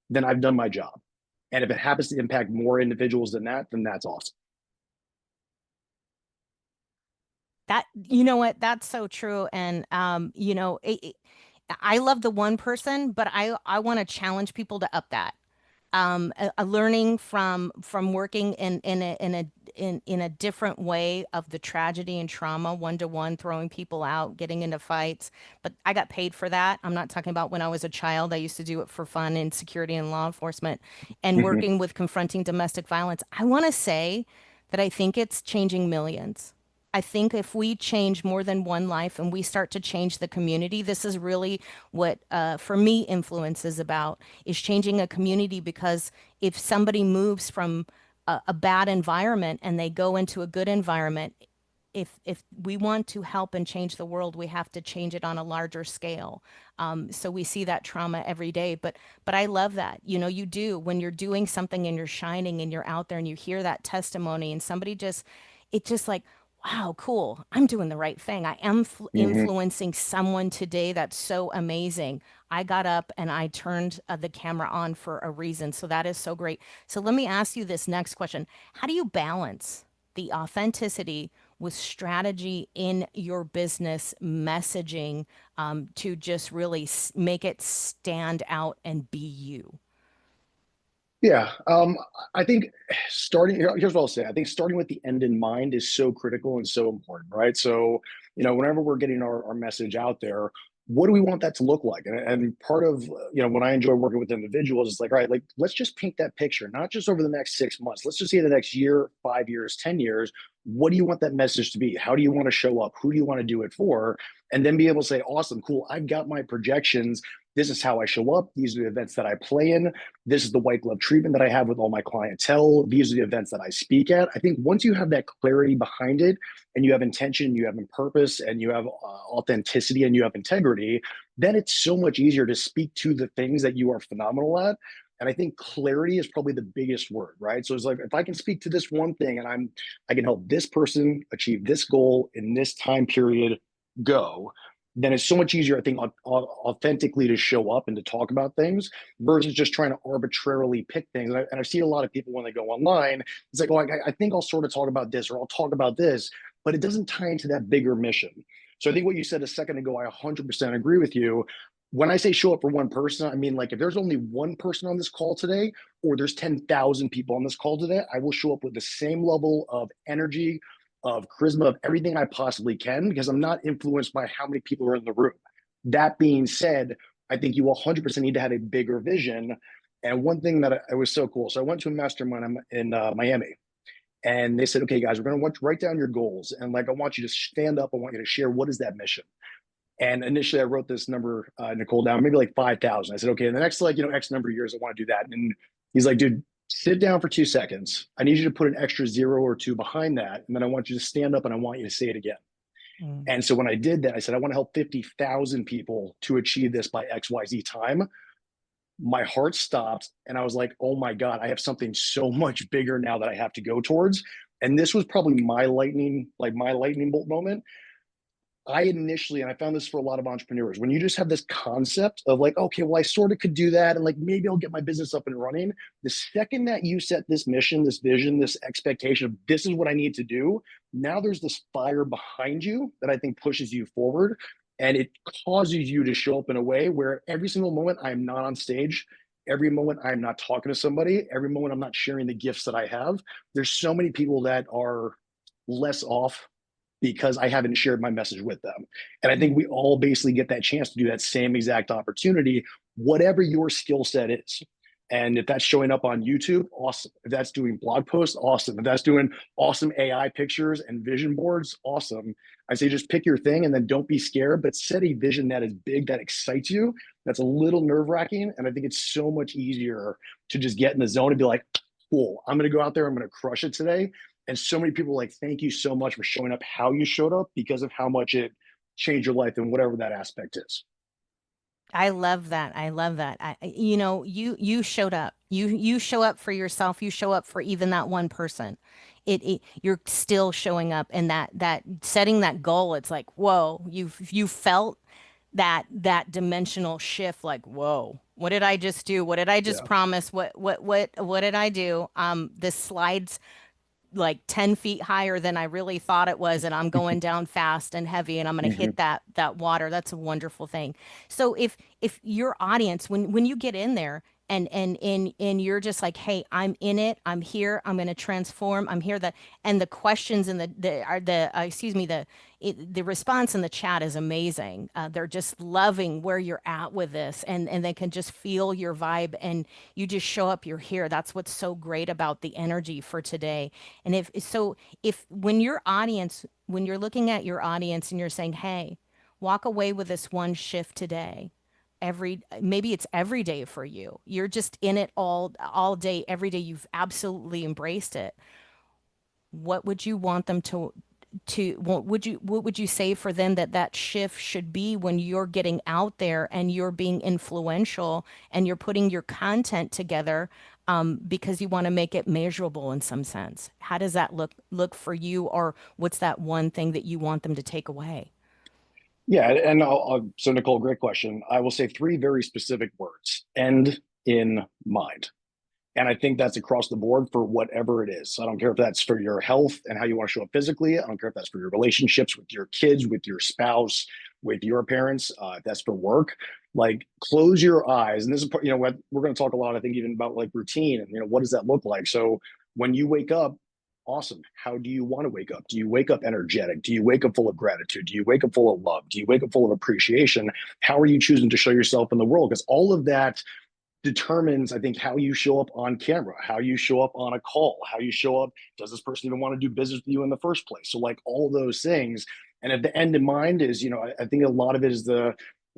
then I've done my job. And if it happens to impact more individuals than that, then that's awesome. That, you know what, that's so true. And you know, I love the one person, but I want to challenge people to up that. A learning from working in a different way of the tragedy and trauma, one to one, throwing people out, getting into fights. But I got paid for that. I'm not talking about when I was a child. I used to do it for fun in security and law enforcement, and Mhm. working with confronting domestic violence. I want to say that I think it's changing millions. I think if we change more than one life and we start to change the community, this is really what, for me, influence is about, is changing a community. Because if somebody moves from a bad environment and they go into a good environment, if we want to help and change the world, we have to change it on a larger scale. So we see that trauma every day. But I love that. You know, you do, when you're doing something and you're shining and you're out there and you hear that testimony and somebody just, it just like, wow, cool. I'm doing the right thing. I am Mhm. influencing someone today. That's so amazing. I got up and I turned the camera on for a reason. So that is so great. So let me ask you this next question. How do you balance the authenticity with strategy in your business messaging, to just really make it stand out and be you? Yeah, I think here's what I'll say. I think starting with the end in mind is so critical and so important, right? So, whenever we're getting our message out there, what do we want that to look like? And part of, when I enjoy working with individuals, it's like, all right, like, let's just paint that picture, not just over the next 6 months. Let's just say the next year, 5 years, 10 years. What do you want that message to be? How do you want to show up? Who do you want to do it for? And then be able to say, awesome, cool. I've got my projections. This is how I show up. These are the events that I play in. This is the white glove treatment that I have with all my clientele. These are the events that I speak at. I think once you have that clarity behind it and you have intention, you have purpose, and you have authenticity and you have integrity, then it's so much easier to speak to the things that you are phenomenal at. And I think clarity is probably the biggest word, right? So it's like, if I can speak to this one thing and I can help this person achieve this goal in this time period, go, then it's so much easier, I think, authentically to show up and to talk about things versus just trying to arbitrarily pick things. And I see a lot of people when they go online, it's like, oh, I think I'll sort of talk about this or I'll talk about this, but it doesn't tie into that bigger mission. So I think what you said a second ago, I 100% agree with you. When I say show up for one person, I mean, like, if there's only one person on this call today, or there's 10,000 people on this call today, I will show up with the same level of energy, of charisma, of everything I possibly can, because I'm not influenced by how many people are in the room. That being said, I think you 100% need to have a bigger vision. And one thing that I was so cool. So I went to a mastermind in Miami, and they said, okay, guys, we're going to want to write down your goals. And like, I want you to stand up. I want you to share, what is that mission? And initially I wrote this number, Nicole, down, maybe like 5,000. I said, okay, in the next, like, X number of years, I want to do that. And he's like, dude, sit down for 2 seconds. I need you to put an extra zero or two behind that. And then I want you to stand up and I want you to say it again. Mm. And so when I did that, I said, I want to help 50,000 people to achieve this by XYZ time. My heart stopped and I was like, oh my God, I have something so much bigger now that I have to go towards. And this was probably my lightning bolt moment. I initially, and I found this for a lot of entrepreneurs, when you just have this concept of like, okay, well, I sort of could do that, and like maybe I'll get my business up and running. The second that you set this mission, this vision, this expectation of this is what I need to do, now there's this fire behind you that I think pushes you forward. And it causes you to show up in a way where every single moment I'm not on stage, every moment I'm not talking to somebody, every moment I'm not sharing the gifts that I have. There's so many people that are less off because I haven't shared my message with them. And I think we all basically get that chance to do that same exact opportunity, whatever your skill set is. And if that's showing up on YouTube, awesome. If that's doing blog posts, awesome. If that's doing awesome AI pictures and vision boards, awesome. I say just pick your thing and then don't be scared, but set a vision that is big, that excites you, that's a little nerve wracking. And I think it's so much easier to just get in the zone and be like, cool, I'm going to go out there, I'm going to crush it today. And so many people like, thank you so much for showing up how you showed up because of how much it changed your life and whatever that aspect is. I love that. I love that. You know, you showed up. You show up for yourself. You show up for even that one person. you're still showing up, and that setting that goal, it's like, whoa, you felt that dimensional shift, like, whoa, what did I just do? What did I just Yeah. promise? What did I do? This slides like 10 feet higher than I really thought it was, and I'm going down fast and heavy, and I'm going to Hmm. hit that water. That's a wonderful thing. So if your audience, when you get in there, and you're just like, hey, I'm in it, I'm here, I'm going to transform, I'm here, that, and the questions and excuse me, the response in the chat is amazing. They're just loving where you're at with this, and they can just feel your vibe, and you just show up, you're here. That's what's so great about the energy for today. And if when your audience, when you're looking at your audience and you're saying, hey, walk away with this one shift today, maybe it's every day for you, you're just in it all day, every day, you've absolutely embraced it, what would you want them to what would you say for them that shift should be when you're getting out there and you're being influential and you're putting your content together, because you want to make it measurable in some sense? How does that look for you, or what's that one thing that you want them to take away? Yeah, and so Nicole, great question. I will say three very specific words: end in mind. And I think that's across the board for whatever it is. I don't care if that's for your health and how you want to show up physically. I don't care if that's for your relationships with your kids, with your spouse, with your parents. If that's for work, like, close your eyes. And this is, what we're going to talk a lot, I think, even about like routine and, what does that look like? So when you wake up, awesome. How do you want to wake up? Do you wake up energetic? Do you wake up full of gratitude? Do you wake up full of love? Do you wake up full of appreciation? How are you choosing to show yourself in the world? Because all of that determines, I think, how you show up on camera, how you show up on a call, how you show up. Does this person even want to do business with you in the first place? So, like, all those things. And at the end in mind is, I think a lot of it is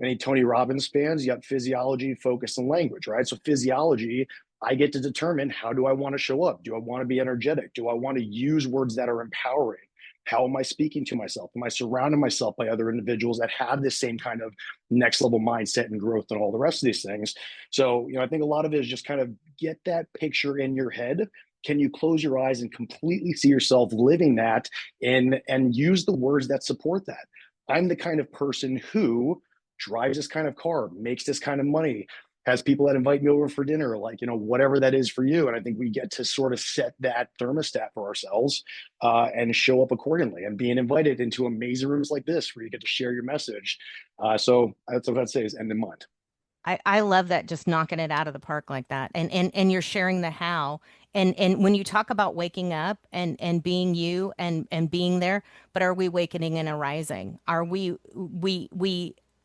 any Tony Robbins fans, you have physiology, focus, and language, right? So, physiology, I get to determine, how do I want to show up? Do I want to be energetic? Do I want to use words that are empowering? How am I speaking to myself? Am I surrounding myself by other individuals that have this same kind of next level mindset and growth and all the rest of these things? So, I think a lot of it is just kind of get that picture in your head. Can you close your eyes and completely see yourself living that, and use the words that support that? I'm the kind of person who drives this kind of car, makes this kind of money, has people that invite me over for dinner, like, whatever that is for you. And I think we get to sort of set that thermostat for ourselves, and show up accordingly, and being invited into amazing rooms like this where you get to share your message. So that's what I'd say is end in mind. I love that, just knocking it out of the park like that. And you're sharing the how. And when you talk about waking up and being you and being there, but are we awakening and arising? Are we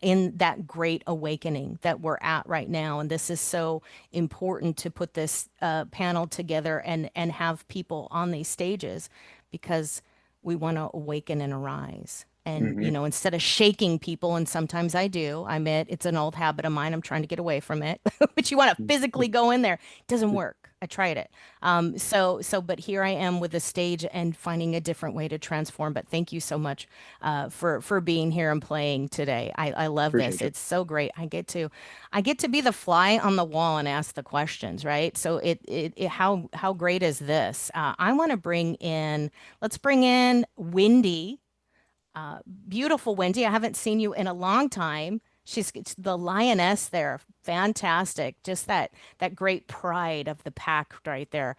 in that great awakening that we're at right now? And this is so important to put this panel together and have people on these stages, because we want to awaken and arise. And, Mm-hmm. instead of shaking people, and sometimes I do, I admit it's an old habit of mine. I'm trying to get away from it, but you want to physically go in there. It doesn't work. I tried it. But here I am with the stage and finding a different way to transform. But thank you so much for being here and playing today. I love this. Appreciate you. It's so great. I get to be the fly on the wall and ask the questions, right? So how great is this? I want to let's bring in Wendy. Beautiful, Wendy. I haven't seen you in a long time. It's the lioness there. Fantastic. Just that great pride of the pack right there.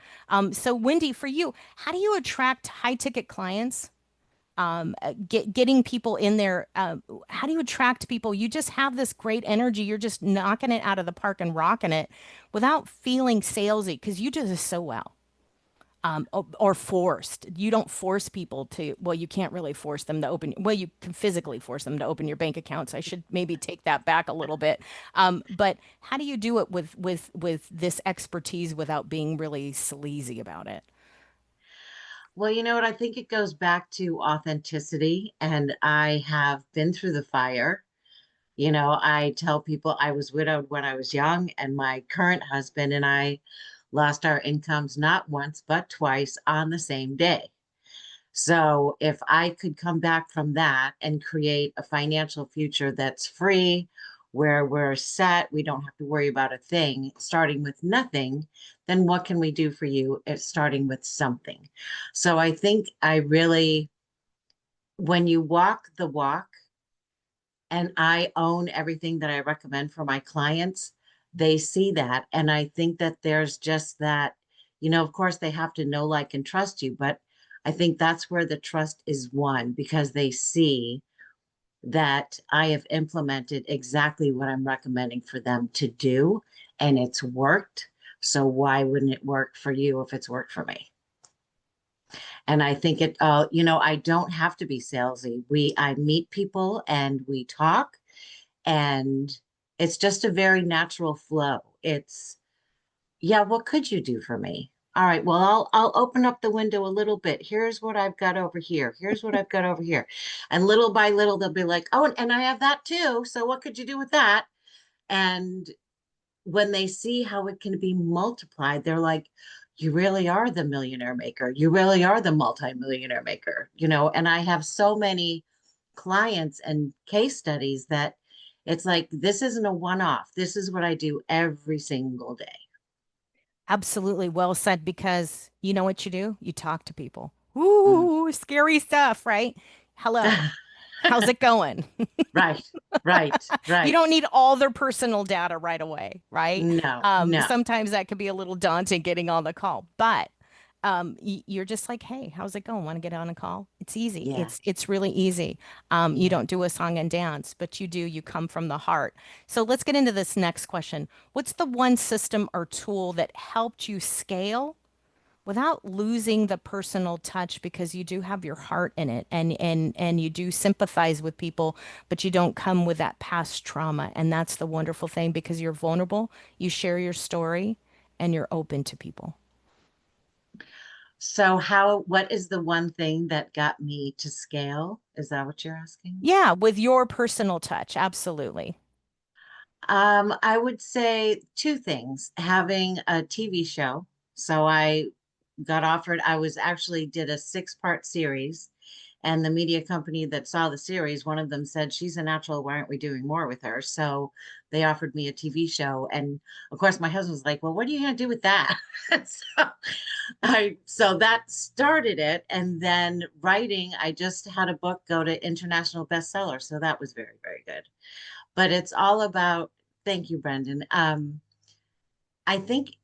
So Wendy, for you, how do you attract high ticket clients? Getting people in there. How do you attract people? You just have this great energy. You're just knocking it out of the park and rocking it without feeling salesy, because you do this so well. Or forced. You don't force people to, well, you can't really force them to open, well, you can physically force them to open your bank accounts. I should maybe take that back a little bit. But how do you do it with this expertise without being really sleazy about it? Well, you know what? I think it goes back to authenticity. And I have been through the fire. I tell people I was widowed when I was young, and my current husband and I lost our incomes not once, but twice on the same day. So if I could come back from that and create a financial future that's free, where we're set, we don't have to worry about a thing, starting with nothing, then what can we do for you? It's starting with something. So I think I really, when you walk the walk, and I own everything that I recommend for my clients, they see that. And I think that there's just that, of course, they have to know, like, and trust you, but I think that's where the trust is won because they see that I have implemented exactly what I'm recommending for them to do, and it's worked. So why wouldn't it work for you if it's worked for me? And I think I don't have to be salesy. I meet people and we talk, and it's just a very natural flow. It's, yeah, what could you do for me? All right, well, I'll open up the window a little bit. Here's what I've got over here. Here's what I've got over here. And little by little, they'll be like, oh, and I have that too. So what could you do with that? And when they see how it can be multiplied, they're like, you really are the millionaire maker. You really are the multimillionaire maker, and I have so many clients and case studies that it's like, this isn't a one-off. This is what I do every single day. Absolutely well said, because you know what you do? You talk to people. Mm. Ooh, scary stuff, right? Hello. How's it going? Right, right, You right. don't need all their personal data right away, right? No, no. Sometimes that could be a little daunting getting on the call, but you're just like, hey, how's it going? Want to get on a call? It's easy. Yeah, It's really easy. You yeah. don't do a song and dance, but you come from the heart. So let's get into this next question. What's the one system or tool that helped you scale without losing the personal touch, because you do have your heart in it, and you do sympathize with people, but you don't come with that past trauma, and that's the wonderful thing, because you're vulnerable, you share your story, and you're open to people. So what is the one thing that got me to scale? Is that what you're asking? Yeah, with your personal touch, absolutely. I would say two things. Having a TV show. So I got offered, I was actually did a 6-part series, and the media company that saw the series, one of them said, she's a natural, why aren't we doing more with her? So they offered me a TV show. And of course my husband was like, well, what are you going to do with that? So that started it. And then writing, I just had a book go to international bestseller. So that was very, very good. But it's all about, thank you, Brendan. I think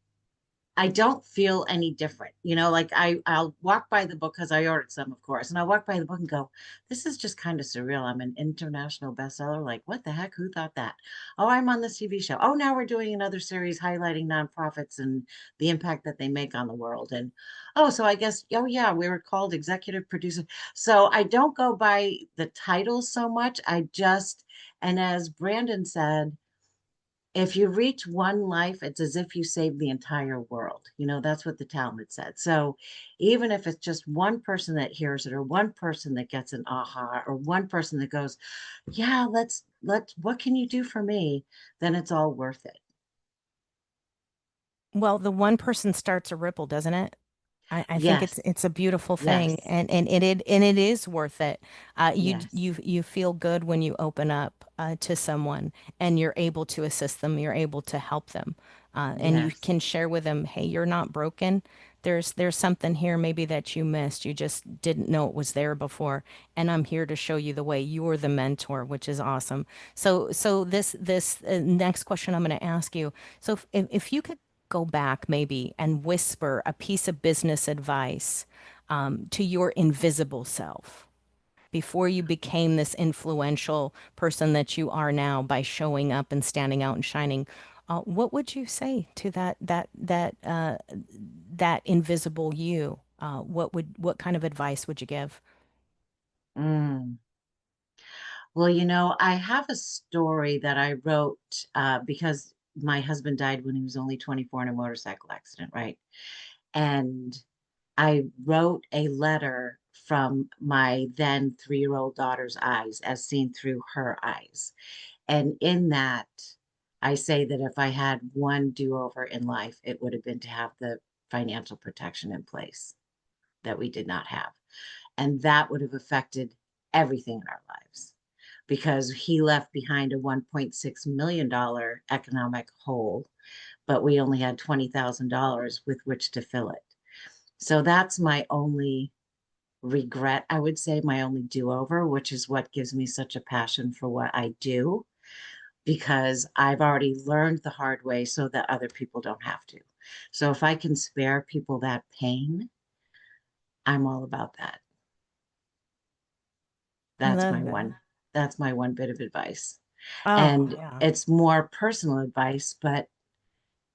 I don't feel any different. Like I'll walk by the book because I ordered some, of course, and I'll walk by the book and go, this is just kind of surreal. I'm an international bestseller. Like, what the heck? Who thought that? Oh, I'm on this TV show. Oh, now we're doing another series highlighting nonprofits and the impact that they make on the world. And oh, so I guess, oh yeah, we were called executive producer. So I don't go by the titles so much. And as Brandon said, if you reach one life, it's as if you saved the entire world. That's what the Talmud said. So even if it's just one person that hears it, or one person that gets an aha, or one person that goes, yeah, what can you do for me? Then it's all worth it. Well, the one person starts a ripple, doesn't it? I think Yes, it's a beautiful thing, yes, and it is worth it. yes, You feel good when you open up to someone, and you're able to assist them. You're able to help them, and you yes, can share with them, hey, you're not broken. There's something here maybe that you missed. You just didn't know it was there before, and I'm here to show you the way. You're the mentor, which is awesome. So this next question I'm going to ask you. So if you could go back maybe and whisper a piece of business advice to your invisible self before you became this influential person that you are now by showing up and standing out and shining, what would you say to that invisible you? What kind of advice would you give? Mm. Well, I have a story that I wrote because my husband died when he was only 24 in a motorcycle accident, right? And I wrote a letter from my then 3-year-old daughter's eyes, as seen through her eyes. And in that, I say that if I had one do-over in life, it would have been to have the financial protection in place that we did not have. And that would have affected everything in our lives. because he left behind a $1.6 million economic hole, but we only had $20,000 with which to fill it. So that's my only regret, I would say, my only do-over, which is what gives me such a passion for what I do, because I've already learned the hard way so that other people don't have to. So if I can spare people that pain, I'm all about that. I That's my love that. one, that's my one bit of advice. Oh, And yeah. it's more personal advice, but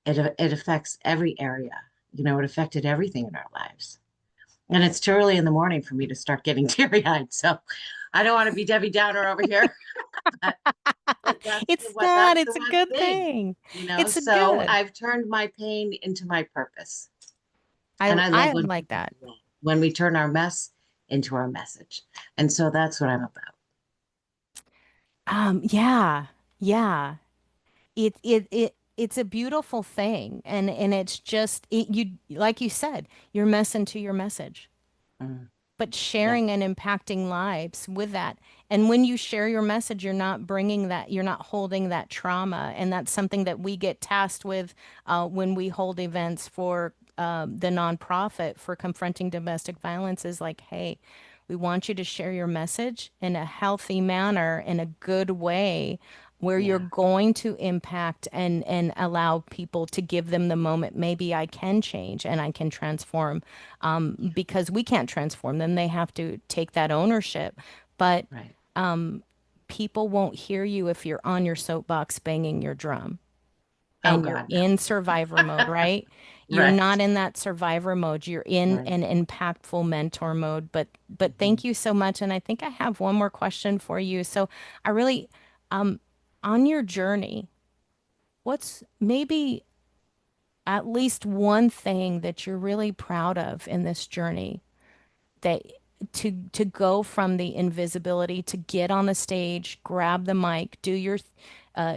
it affects every area. You know, it affected everything in our lives. And it's too early in the morning for me to start getting teary-eyed. So I don't want to be Debbie Downer over here, but, but It's not, the it's a one good thing, thing. you know. It's a So good. I've turned my pain into my purpose. I And I love I when like people that. do that, when we turn our mess into our message. And so that's what I'm about. Yeah. Yeah. It's a beautiful thing, and it's just you, like you said, your mess into your message, Mm, but yeah, sharing and impacting lives with that. And when you share your message, you're not bringing that, you're not holding that trauma. And that's something that we get tasked with when we hold events for the nonprofit for confronting domestic violence is like, hey, we want you to share your message in a healthy manner, in a good way, where you're yeah, going to impact and allow people to give them the moment. Maybe I can change and I can transform, because we can't transform them. They have to take that ownership. But right. people won't hear you if you're on your soapbox banging your drum Oh and you're God, in no. survivor mode, right? You're Right, not in that survivor mode. You're in right. an impactful mentor mode. But Mhm. thank you so much. And I think I have one more question for you. So I really, um, on your journey, what's maybe at least one thing that you're really proud of in this journey, that to go from the invisibility to get on the stage, grab the mic, do your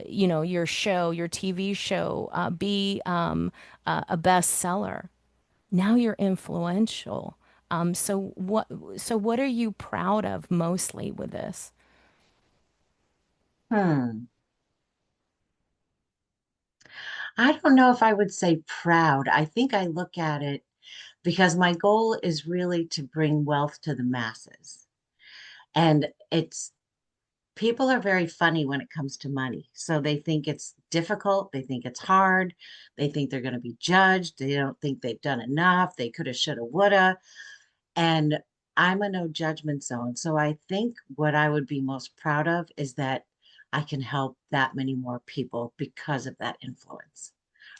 your show, your TV show, be a bestseller. Now you're influential. So what are you proud of mostly with this? Hmm. I don't know if I would say proud. I think I look at it because my goal is really to bring wealth to the masses. And it's people are very funny when it comes to money. So they think it's difficult, they think it's hard, they think they're going to be judged, they don't think they've done enough, they coulda, shoulda, woulda. And I'm a no judgment zone. So I think what I would be most proud of is that I can help that many more people because of that influence,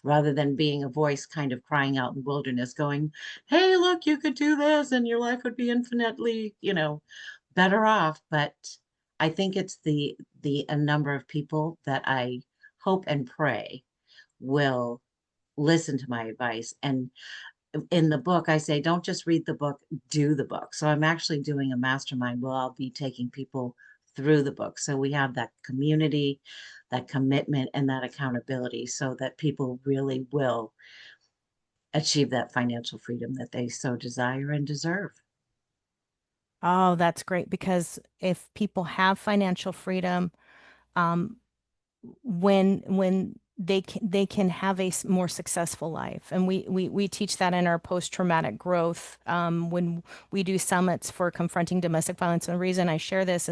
rather than being a voice kind of crying out in the wilderness, going, hey, look, you could do this and your life would be infinitely, better off. But I think it's the a number of people that I hope and pray will listen to my advice. And in the book, I say, don't just read the book, do the book. So I'm actually doing a mastermind where I'll be taking people through the book. So we have that community, that commitment, and that accountability so that people really will achieve that financial freedom that they so desire and deserve. Oh, that's great, because if people have financial freedom, um, when they can have a more successful life, and we teach that in our post-traumatic growth, when we do summits for confronting domestic violence. And the reason I share this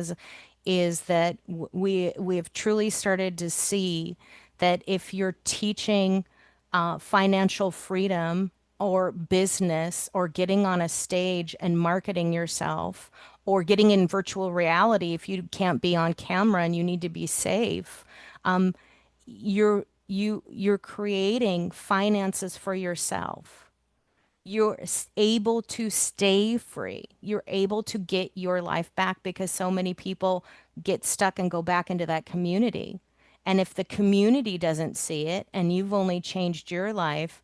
is that we have truly started to see that if you're teaching financial freedom or business or getting on a stage and marketing yourself or getting in virtual reality, if you can't be on camera and you need to be safe, you're creating finances for yourself. You're able to stay free. You're able to get your life back, because so many people get stuck and go back into that community. And if the community doesn't see it and you've only changed your life,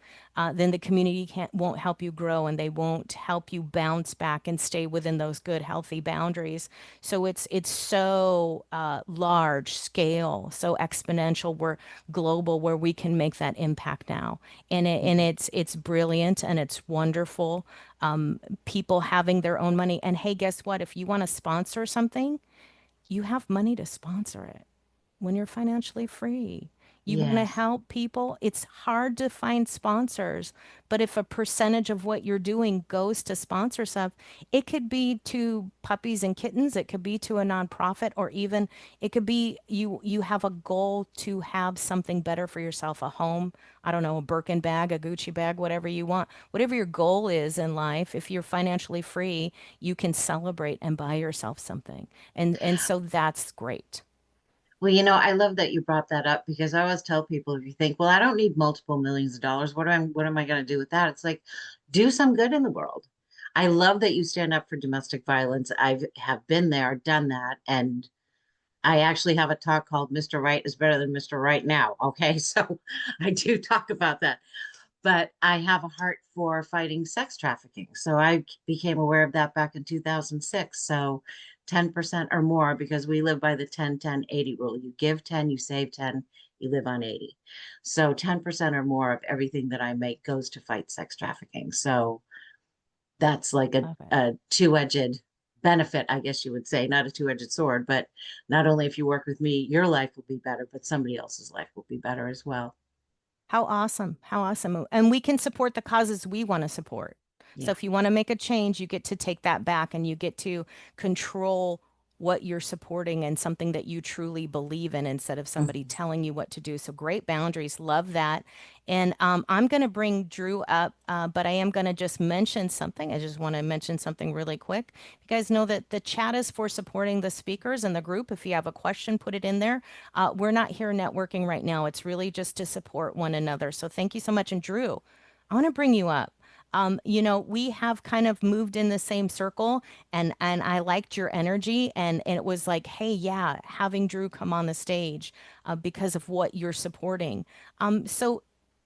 then the community won't help you grow, and they won't help you bounce back and stay within those good, healthy boundaries. So it's so large scale, so exponential, we're global, where we can make that impact now. And Mhm. it's brilliant and it's wonderful. People having their own money. And hey, guess what? If you want to sponsor something, you have money to sponsor it when you're financially free. You want to Yes. help people. It's hard to find sponsors, but if a percentage of what you're doing goes to sponsor stuff, it could be to puppies and kittens, it could be to a nonprofit, or even it could be you have a goal to have something better for yourself, a home, I don't know, a Birkin bag, a Gucci bag, whatever you want. Whatever your goal is in life, if you're financially free, you can celebrate and buy yourself something. And so that's great. Well, I love that you brought that up because I always tell people if you think, well, I don't need multiple millions of dollars, what am I going to do with that? It's like, do some good in the world. I love that you stand up for domestic violence. I have been there, done that, and I actually have a talk called Mr. Right is better than Mr. Right now. Okay, so I do talk about that, but I have a heart for fighting sex trafficking. So I became aware of that back in 2006. So 10% or more, because we live by the 10-10-80 rule. You give 10, you save 10, you live on 80. So 10% or more of everything that I make goes to fight sex trafficking. So that's like a, Love it. a two-edged benefit, I guess you would say, not a two-edged sword, but not only if you work with me, your life will be better, but somebody else's life will be better as well. How awesome. How awesome. And we can support the causes we want to support. So Yeah. if you want to make a change, you get to take that back and you get to control what you're supporting and something that you truly believe in instead of somebody Mhm. telling you what to do. So great boundaries. Love that. And I'm going to bring Drew up, but I am going to just mention something. I just want to mention something really quick. You guys know that the chat is for supporting the speakers and the group. If you have a question, put it in there. We're not here networking right now. It's really just to support one another. So thank you so much. And Drew, I want to bring you up. We have kind of moved in the same circle, and I liked your energy, and it was like, hey, yeah, having Drew come on the stage because of what you're supporting. So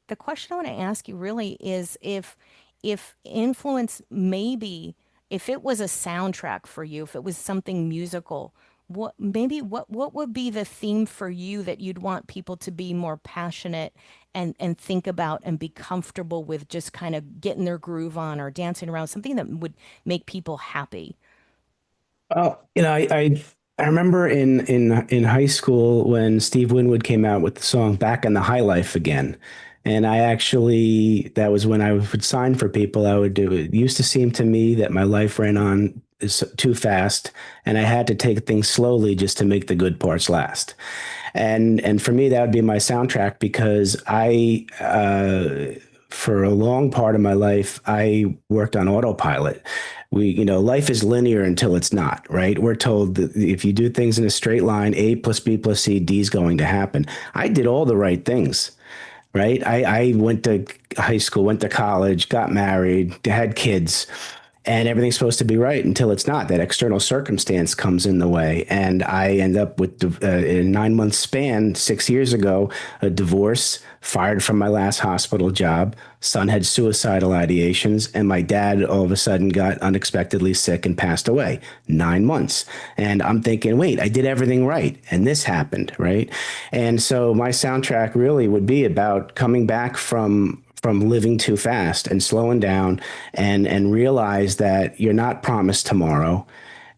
the question I want to ask you really is if influence, maybe if it was a soundtrack for you, if it was something musical, what would be the theme for you that you'd want people to be more passionate and think about and be comfortable with, just kind of getting their groove on or dancing around, something that would make people happy? Oh, I remember in high school when Steve Winwood came out with the song "Back in the High Life Again," and that was when I would sign for people. I would do it. It used to seem to me that my life ran on too fast, and I had to take things slowly just to make the good parts last. And for me, that would be my soundtrack because for a long part of my life, I worked on autopilot. Life is linear until it's not, right? We're told that if you do things in a straight line, A plus B plus C, D is going to happen. I did all the right things, right? I went to high school, went to college, got married, had kids, and everything's supposed to be right until it's not. That external circumstance comes in the way, and I end up with in a 9 month span 6 years ago, a divorce, fired from my last hospital job. Son had suicidal ideations, and my dad all of a sudden got unexpectedly sick and passed away. 9 months, and I'm thinking, wait, I did everything right, and this happened, right? And so my soundtrack really would be about coming back from living too fast and slowing down and realize that you're not promised tomorrow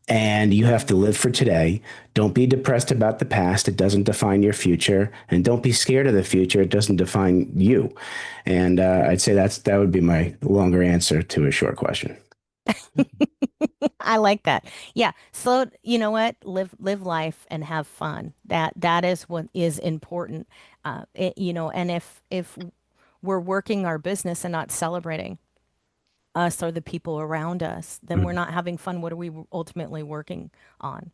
and you have to live for today. Don't be depressed about the past. It doesn't define your future. And don't be scared of the future. It doesn't define you. And I'd say that would be my longer answer to a short question. I like that. Yeah. Slow, you know what? Live life and have fun. That is what is important. And if we're working our business and not celebrating us or the people around us, then we're not having fun. What are we ultimately working on?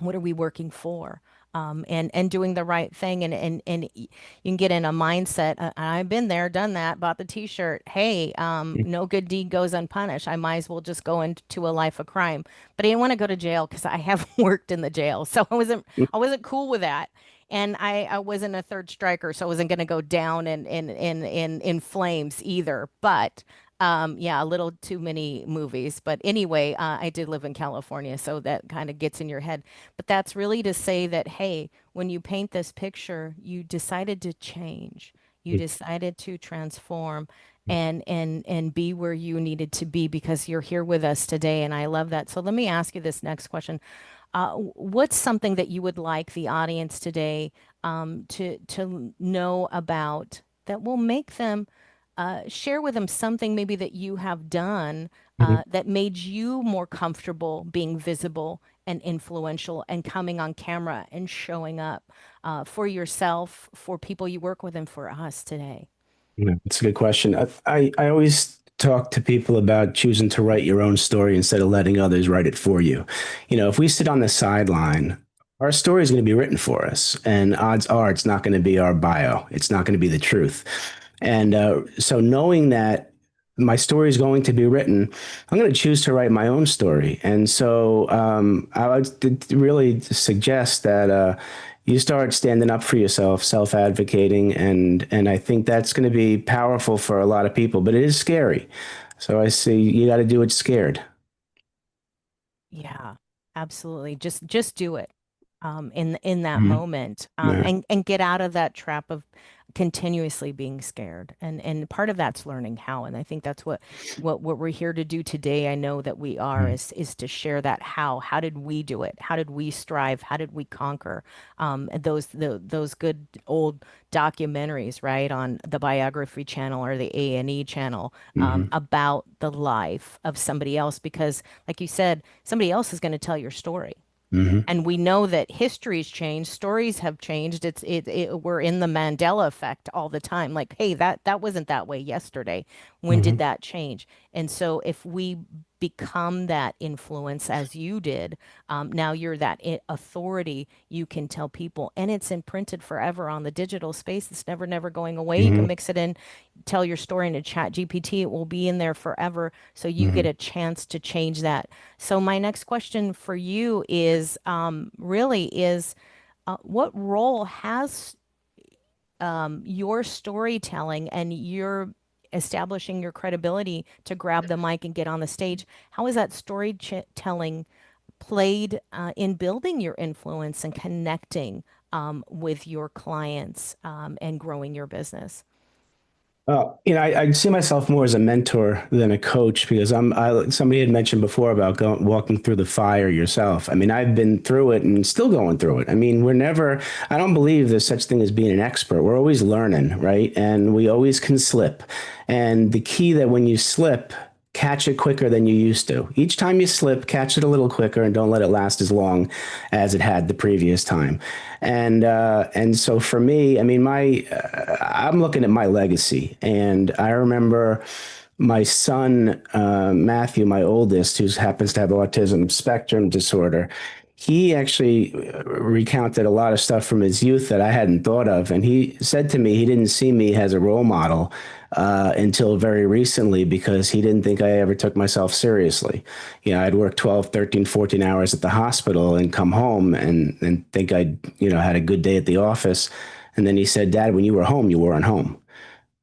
What are we working for? And doing the right thing, and you can get in a mindset. I've been there, done that, bought the t-shirt. Hey, no good deed goes unpunished. I might as well just go into a life of crime. But I didn't want to go to jail because I have worked in the jail, so I wasn't cool with that. And I wasn't a third striker, so I wasn't going to go down in flames either. But yeah, a little too many movies. But anyway, I did live in California, so that kind of gets in your head. But that's really to say that, hey, when you paint this picture, you decided to change. You decided to transform and be where you needed to be because you're here with us today. And I love that. So let me ask you this next question. What's something that you would like the audience today to know about that will make them share with them something maybe that you have done Mhm. that made you more comfortable being visible and influential and coming on camera and showing up for yourself, for people you work with, and for us today? Yeah, it's a good question. I always talk to people about choosing to write your own story instead of letting others write it for you. If we sit on the sideline, our story is going to be written for us, and odds are it's not going to be our bio. It's not going to be the truth. And so knowing that my story is going to be written, I'm going to choose to write my own story. And so I would really suggest that you start standing up for yourself, self-advocating, and I think that's going to be powerful for a lot of people. But it is scary. So I see you got to do it scared. Yeah, absolutely. Just do it in that Mhm. moment Yeah. and get out of that trap of continuously being scared. And part of that's learning how. And I think that's what we're here to do today. I know that we are Mhm. is to share that how. How did we do it? How did we strive? How did we conquer? And those good old documentaries, right, on the Biography Channel or the A&E channel Mhm. about the life of somebody else because like you said, somebody else is going to tell your story. Mhm. And we know that history's changed, stories have changed. We're in the Mandela effect all the time. Like, hey, that wasn't that way yesterday. When did Mhm. that change? And so if we become that influence as you did, now you're that authority. You can tell people, and it's imprinted forever on the digital space. It's never going away. You can Mhm. mix it in, tell your story in a chat GPT. It will be in there forever. So you get Mhm. a chance to change that. So my next question for you is really is what role has your storytelling and your establishing your credibility to grab the mic and get on the stage? How is that storytelling played in building your influence and connecting with your clients and growing your business? I see myself more as a mentor than a coach because somebody had mentioned before about walking through the fire yourself. I mean, I've been through it and still going through it. I mean, I don't believe there's such thing as being an expert. We're always learning, right? And we always can slip. And the key that when you slip, catch it quicker than you used to. Each time you slip, catch it a little quicker and don't let it last as long as it had the previous time. And so for me, I mean, I'm looking at my legacy, and I remember my son Matthew, my oldest, who happens to have autism spectrum disorder. He actually recounted a lot of stuff from his youth that I hadn't thought of, and he said to me he didn't see me as a role model until very recently because he didn't think I ever took myself seriously. I'd work 12, 13, 14 hours at the hospital and come home and think I'd, had a good day at the office. And then he said, Dad, when you were home, you weren't home.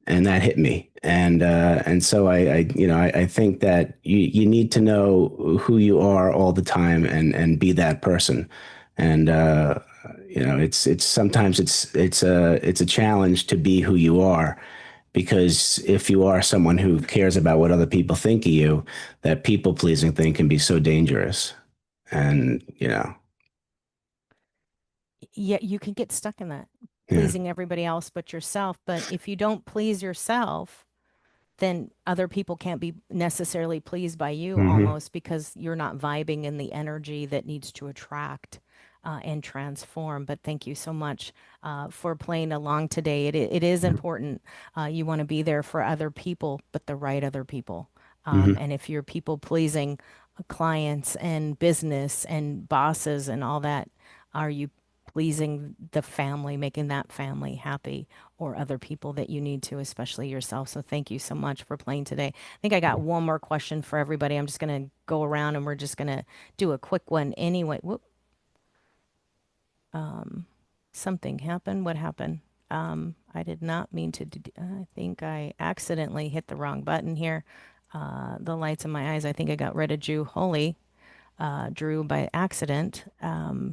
And that hit me. And so I think that you need to know who you are all the time and be that person. And, it's sometimes it's a challenge to be who you are because if you are someone who cares about what other people think of you, that people pleasing thing can be so dangerous. And, Yeah, you can get stuck in that, yeah. pleasing everybody else but yourself. But if you don't please yourself, then other people can't be necessarily pleased by you Hmm. almost because you're not vibing in the energy that needs to attract and transform. But thank you so much for playing along today. It is important. You want to be there for other people, but the right other people. Hmm. And if you're people pleasing clients and business and bosses and all that, are you pleasing the family, making that family happy? Or other people that you need to, especially yourself. So thank you so much for playing today. I think I got one more question for everybody. I'm just going to go around and we're just going to do a quick one anyway. Whoop, something happened. What happened? I did not mean to. I think I accidentally hit the wrong button here. The lights in my eyes. I think I got rid of Jew Holy. Drew by accident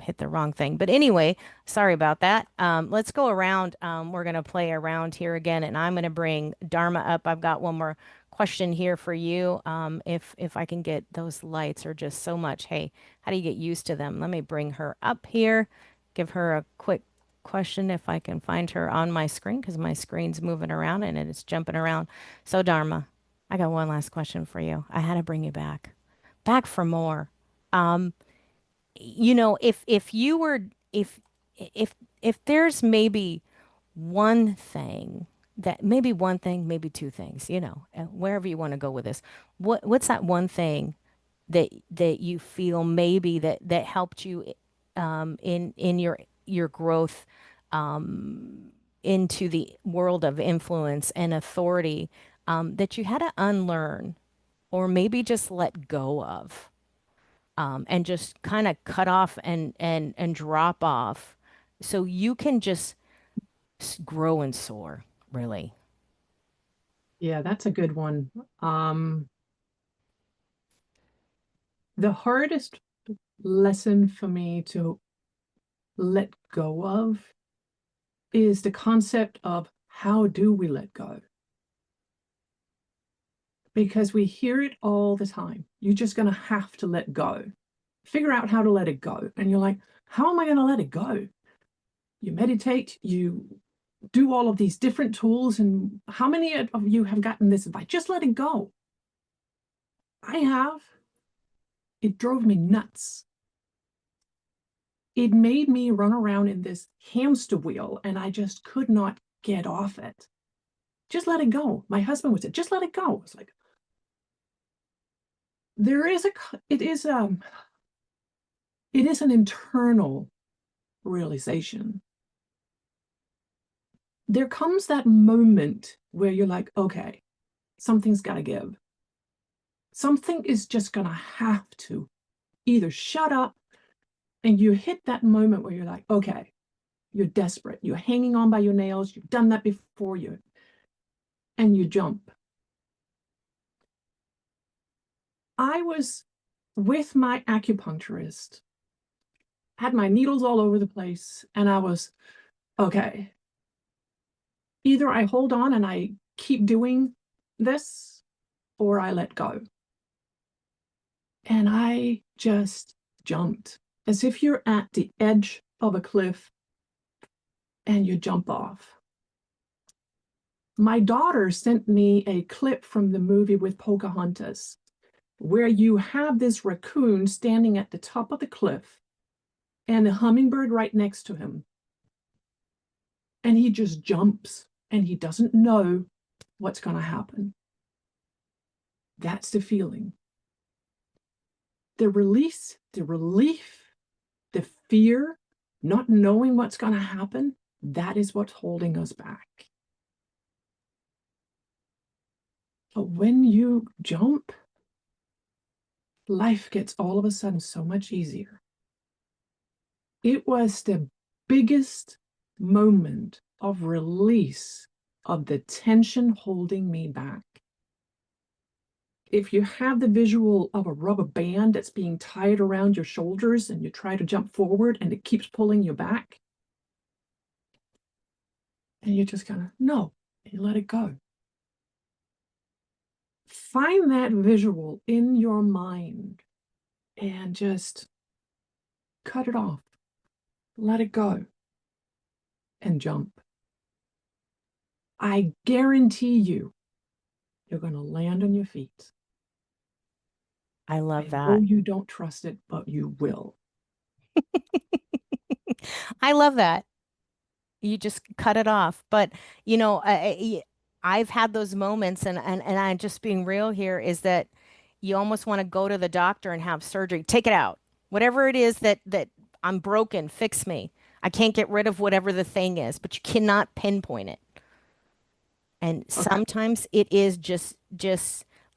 hit the wrong thing. But anyway, sorry about that. Let's go around. We're going to play around here again, and I'm going to bring Dharma up. I've got one more question here for you. If I can get those lights are just so much. Hey, how do you get used to them? Let me bring her up here. Give her a quick question if I can find her on my screen because my screen's moving around and it's jumping around. So Dharma, I got one last question for you. I had to bring you back for more. Um, if you were if if there's maybe one thing maybe one thing, maybe two things, wherever you want to go with this, what's that one thing that you feel maybe that helped you in your growth into the world of influence and authority that you had to unlearn or maybe just let go of? And just kind of cut off and drop off so you can just grow and soar, really. Yeah, that's a good one. The hardest lesson for me to let go of is the concept of how do we let go? Because we hear it all the time. You're just going to have to let go. Figure out how to let it go. And you're like, how am I going to let it go? You meditate, you do all of these different tools. And how many of you have gotten this advice? Just let it go. I have. It drove me nuts. It made me run around in this hamster wheel and I just could not get off it. Just let it go. My husband would say, just let it go. It's like, it is an internal realization. There comes that moment where you're like, okay, something's got to give. Something is just going to have to either shut up, and you hit that moment where you're like, okay, you're desperate. You're hanging on by your nails. You've done that before you, and you jump. I was with my acupuncturist, had my needles all over the place, and I was, okay, either I hold on and I keep doing this or I let go. And I just jumped as if you're at the edge of a cliff and you jump off. My daughter sent me a clip from the movie with Pocahontas, where you have this raccoon standing at the top of the cliff and a hummingbird right next to him. And he just jumps and he doesn't know what's going to happen. That's the feeling. The release, the relief, the fear, not knowing what's going to happen, that is what's holding us back. But when you jump, life gets all of a sudden so much easier. It was the biggest moment of release of the tension holding me back. If you have the visual of a rubber band that's being tied around your shoulders and you try to jump forward and it keeps pulling you back, and you just kind of, no, and you let it go. Find that visual in your mind and just cut it off, let it go, and jump. I guarantee you're going to land on your feet. I love I that. know you don't trust it, but you will. I love that. You just cut it off. But, I've had those moments and I'm just being real here is that you almost want to go to the doctor and have surgery. Take it out. Whatever it is that I'm broken, fix me. I can't get rid of whatever the thing is, but you cannot pinpoint it. And Okay. sometimes it is just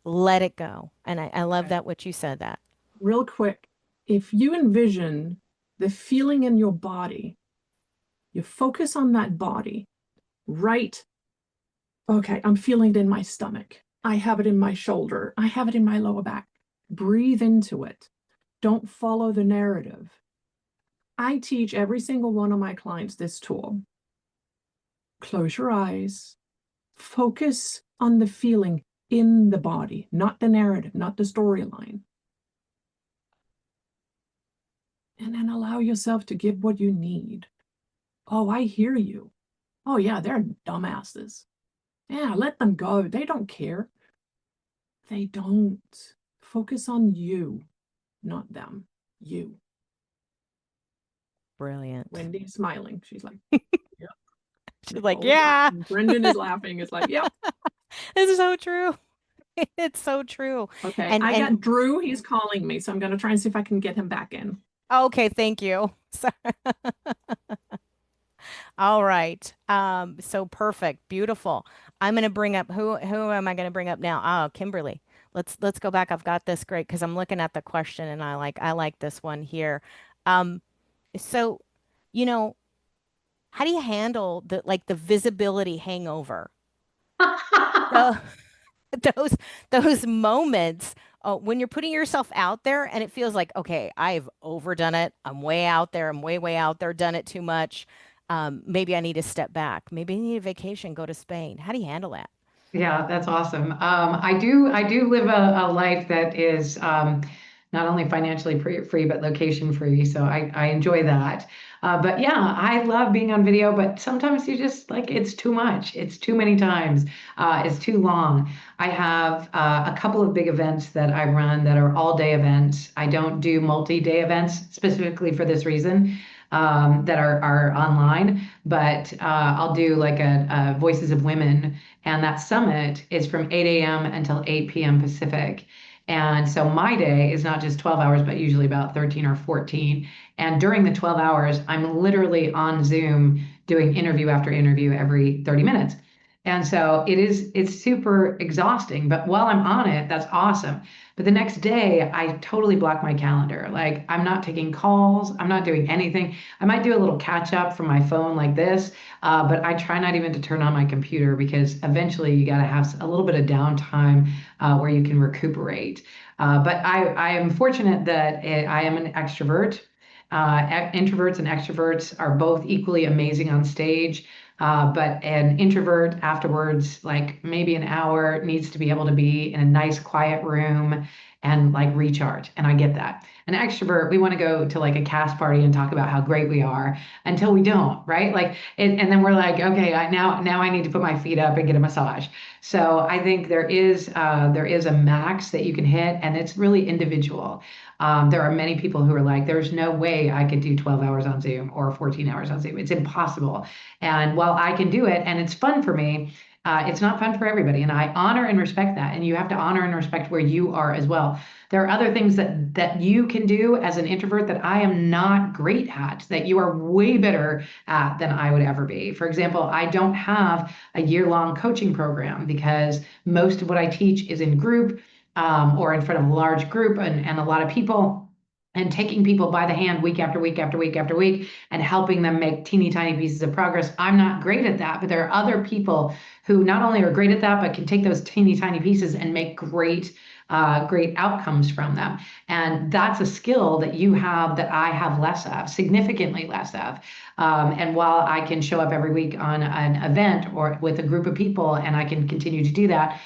let it go. And I love Okay. that what you said that. Real quick, if you envision the feeling in your body, you focus on that body, right? Okay, I'm feeling it in my stomach. I have it in my shoulder. I have it in my lower back. Breathe into it. Don't follow the narrative. I teach every single one of my clients this tool. Close your eyes, focus on the feeling in the body, not the narrative, not the storyline. And then allow yourself to give what you need. Oh, I hear you. Oh, yeah, they're dumbasses. Yeah, let them go. They don't care. They don't. Focus on you, not them. You. Brilliant. Wendy's smiling. She's like, yep. She's like, Nicole's yeah, laughing. Brendan is laughing. It's like, yep. this is so true. It's so true. Okay, And I got Drew. He's calling me, so I'm going to try and see if I can get him back in. okay, thank you. So, all right. So perfect, beautiful. I'm gonna bring up who am I gonna bring up now? Oh, Kimberly. Let's go back. I've got this great because I'm looking at the question and I like this one here. Um, so, you know, how do you handle the visibility hangover? So those those moments when you're putting yourself out there and it feels like, okay, I've overdone it. I'm way out there. I'm way out there, done it too much. Maybe I need to step back. Maybe I need a vacation, go to Spain. How do you handle that? Yeah, that's awesome. I do live a life that is not only financially free, but location free. So I enjoy that. But yeah, I love being on video, but sometimes you just like it's too much. It's too many times. It's too long. I have a couple of big events that I run that are all day events. I don't do multi-day events specifically for this reason. That are online, but I'll do like a Voices of Women, and that summit is from 8 a.m. until 8 p.m. Pacific. And so my day is not just 12 hours, but usually about 13 or 14. And during the 12 hours, I'm literally on Zoom doing interview after interview every 30 minutes. And so it's super exhausting. But while I'm on it, that's awesome. But the next day, I totally block my calendar. Like I'm not taking calls, I'm not doing anything. I might do a little catch up from my phone like this, but I try not even to turn on my computer because eventually you got to have a little bit of downtime where you can recuperate. But I am fortunate that I am an extrovert. Introverts and extroverts are both equally amazing on stage. But an introvert afterwards, like maybe an hour, needs to be able to be in a nice quiet room and like recharge. And I get that. An extrovert, we want to go to like a cast party and talk about how great we are until we don't, right? Like, and then we're like, okay, now I need to put my feet up and get a massage. So I think there is a max that you can hit, and it's really individual. There are many people who are like, there's no way I could do 12 hours on Zoom or 14 hours on Zoom. It's impossible. And while I can do it and it's fun for me, it's not fun for everybody. And I honor and respect that. And you have to honor and respect where you are as well. There are other things that you can do as an introvert that I am not great at, that you are way better at than I would ever be. For example, I don't have a year-long coaching program because most of what I teach is in group or in front of a large group and a lot of people. And taking people by the hand week after week after week after week and helping them make teeny tiny pieces of progress. I'm not great at that, but there are other people who not only are great at that, but can take those teeny tiny pieces and make great outcomes from them. And that's a skill that you have that I have less of, significantly less of. And while I can show up every week on an event or with a group of people, and I can continue to do that,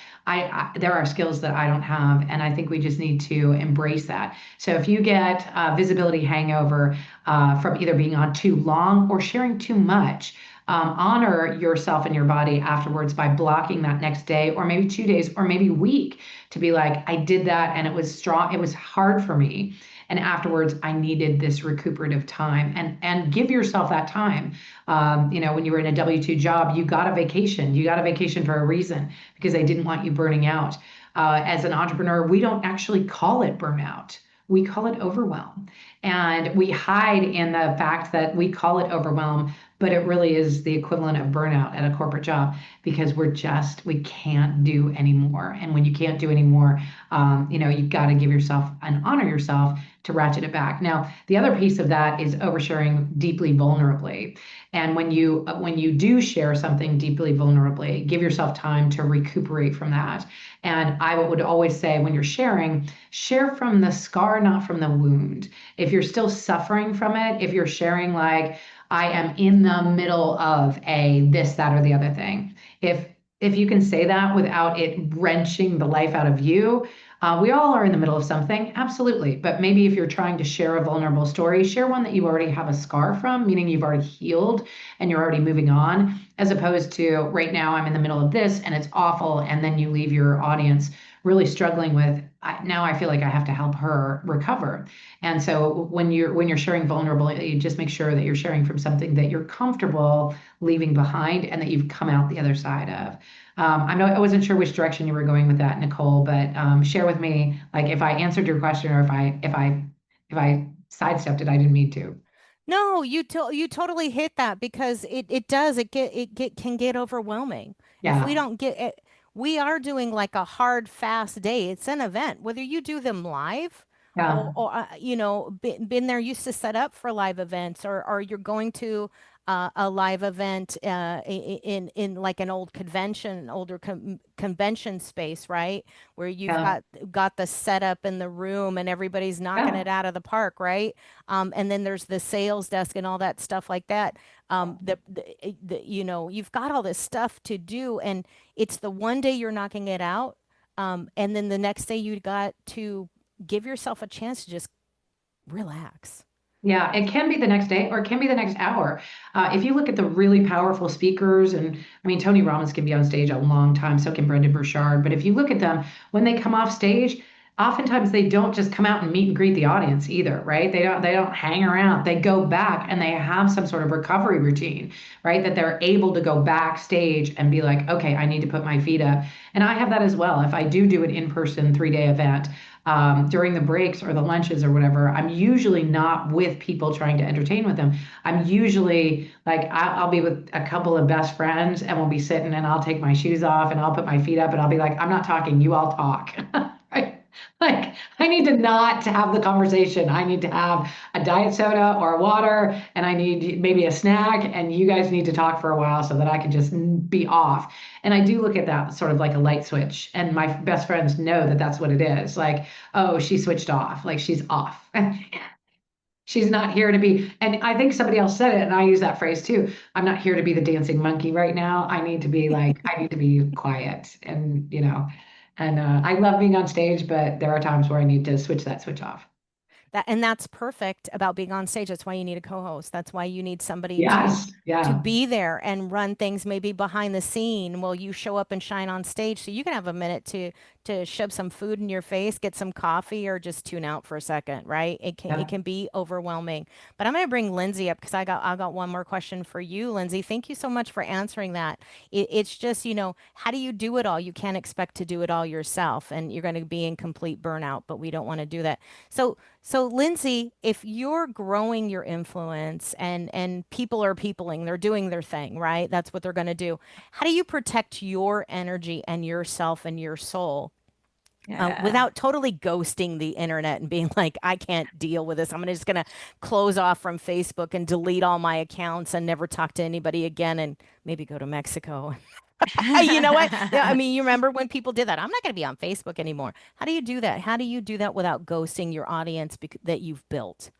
there are skills that I don't have, and I think we just need to embrace that. So if you get visibility hangover from either being on too long or sharing too much, honor yourself and your body afterwards by blocking that next day or maybe 2 days or maybe week to be like, I did that and it was strong, it was hard for me. And afterwards, I needed this recuperative time and give yourself that time. When you were in a W-2 job, you got a vacation. You got a vacation for a reason because they didn't want you burning out. As an entrepreneur, we don't actually call it burnout. We call it overwhelm. And we hide in the fact that we call it overwhelm, but it really is the equivalent of burnout at a corporate job because we can't do anymore. And when you can't do anymore, you've got to give yourself and honor yourself to ratchet it back. Now, the other piece of that is oversharing deeply vulnerably. And when you do share something deeply vulnerably, give yourself time to recuperate from that. And I would always say when you're sharing, share from the scar, not from the wound. If you're still suffering from it, if you're sharing like, I am in the middle of a this, that, or the other thing. If you can say that without it wrenching the life out of you, we all are in the middle of something, absolutely. But maybe if you're trying to share a vulnerable story, share one that you already have a scar from, meaning you've already healed and you're already moving on, as opposed to right now I'm in the middle of this and it's awful, and then you leave your audience really struggling with now I feel like I have to help her recover. And so when you're sharing vulnerable, you just make sure that you're sharing from something that you're comfortable leaving behind and that you've come out the other side of. I wasn't sure which direction you were going with that, Nicole, but share with me like if I answered your question or if I sidestepped it, I didn't mean to. No, you totally hit that because it does can get overwhelming. If we Yeah, don't get it, we are doing like a hard fast day. It's an event, whether you do them live yeah, or been there used to set up for live events, or you're going to a live event in like an older convention space, right? Where you've yeah, got the setup in the room and everybody's knocking yeah, it out of the park, right? And then there's the sales desk and all that stuff like that. You've got all this stuff to do, and it's the one day you're knocking it out, and then the next day you got to give yourself a chance to just relax. yeah. It can be the next day or it can be the next hour. If you look at the really powerful speakers, and I mean, Tony Robbins can be on stage a long time, so can Brendan Burchard. But if you look at them, when they come off stage, oftentimes they don't just come out and meet and greet the audience either, right? They don't hang around. They go back and they have some sort of recovery routine, right? That they're able to go backstage and be like, okay, I need to put my feet up. And I have that as well. If I do an in-person 3-day event, during the breaks or the lunches or whatever, I'm usually not with people trying to entertain with them. I'm usually like, I'll be with a couple of best friends and we'll be sitting and I'll take my shoes off and I'll put my feet up and I'll be like, I'm not talking, you all talk. Right? Like, I need to not to have the conversation. I need to have a diet soda or a water, and I need maybe a snack, and you guys need to talk for a while so that I can just be off. And I do look at that sort of like a light switch. And my best friends know that that's what it is. Like, oh, she switched off, like she's off. She's not here to be, and I think somebody else said it, and I use that phrase too. I'm not here to be the dancing monkey right now. I need to be quiet and I love being on stage, but there are times where I need to switch that switch off. That's perfect about being on stage. That's why you need a co-host. That's why you need somebody Yes. to Yeah. be there and run things maybe behind the scene while you show up and shine on stage. So you can have a minute to shove some food in your face, get some coffee, or just tune out for a second, right? It Yeah. can be overwhelming. But I'm going to bring Lindsay up because I got one more question for you, Lindsay. Thank you so much for answering that. It's just, how do you do it all? You can't expect to do it all yourself, and you're going to be in complete burnout, but we don't want to do that. So Lindsay, if you're growing your influence and people are peopling, they're doing their thing, right? That's what they're going to do. How do you protect your energy and yourself and your soul Yeah. without totally ghosting the internet and being like, I can't deal with this. Just going to close off from Facebook and delete all my accounts and never talk to anybody again and maybe go to Mexico. You know what? Yeah, I mean, you remember when people did that? I'm not going to be on Facebook anymore. How do you do that? How do you do that without ghosting your audience that you've built?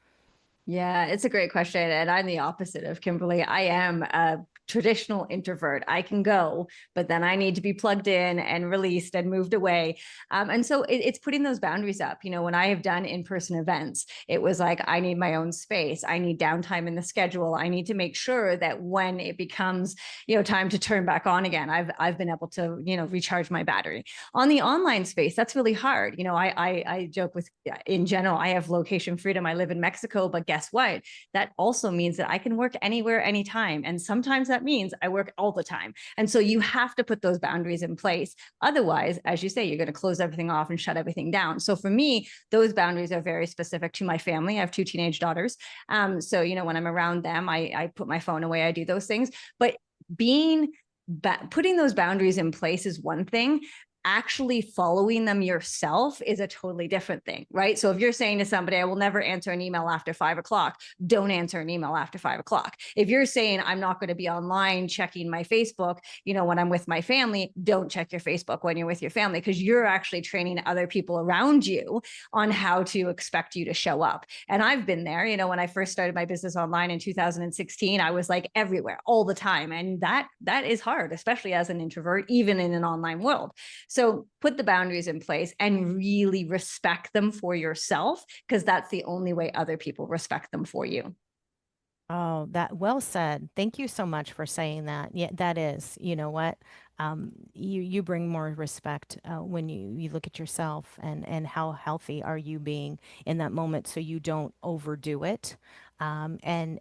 Yeah, it's a great question. And I'm the opposite of Kimberly. I am a traditional introvert. I can go, but then I need to be plugged in and released and moved away. And so it's putting those boundaries up. When I have done in-person events, it was like, I need my own space. I need downtime in the schedule. I need to make sure that when it becomes, time to turn back on again, I've been able to, recharge my battery. On the online space, that's really hard. I joke with, in general, I have location freedom. I live in Mexico, but guess what? That also means that I can work anywhere, anytime. And sometimes that that means I work all the time. And so you have to put those boundaries in place. Otherwise, as you say, you're going to close everything off and shut everything down. So for me, those boundaries are very specific to my family. I have 2 teenage daughters. So, when I'm around them, I put my phone away, I do those things. But putting those boundaries in place is one thing. Actually following them yourself is a totally different thing, right? So if you're saying to somebody, I will never answer an email after 5 o'clock, don't answer an email after 5 o'clock. If you're saying I'm not going to be online checking my Facebook, when I'm with my family, don't check your Facebook when you're with your family, because you're actually training other people around you on how to expect you to show up. And I've been there, when I first started my business online in 2016, I was like everywhere all the time. And that is hard, especially as an introvert, even in an online world. So put the boundaries in place and really respect them for yourself, because that's the only way other people respect them for you. Oh, that well said. Thank you so much for saying that. Yeah, that is, you know what? You bring more respect when you look at yourself and how healthy are you being in that moment, so you don't overdo it. And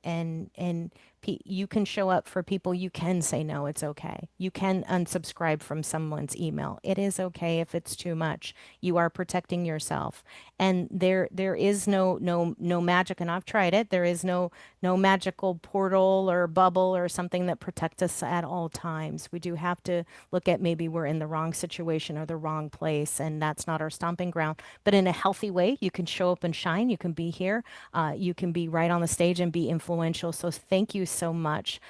you can show up for people. You can say no. It's okay. You can unsubscribe from someone's email. It is okay if it's too much. You are protecting yourself, and there is no magic. And I've tried it. There is no magical portal or bubble or something that protects us at all times. We do have to look at maybe we're in the wrong situation or the wrong place, and that's not our stomping ground. But in a healthy way, you can show up and shine. You can be here. You can be right on the stage and be influential. So thank you so much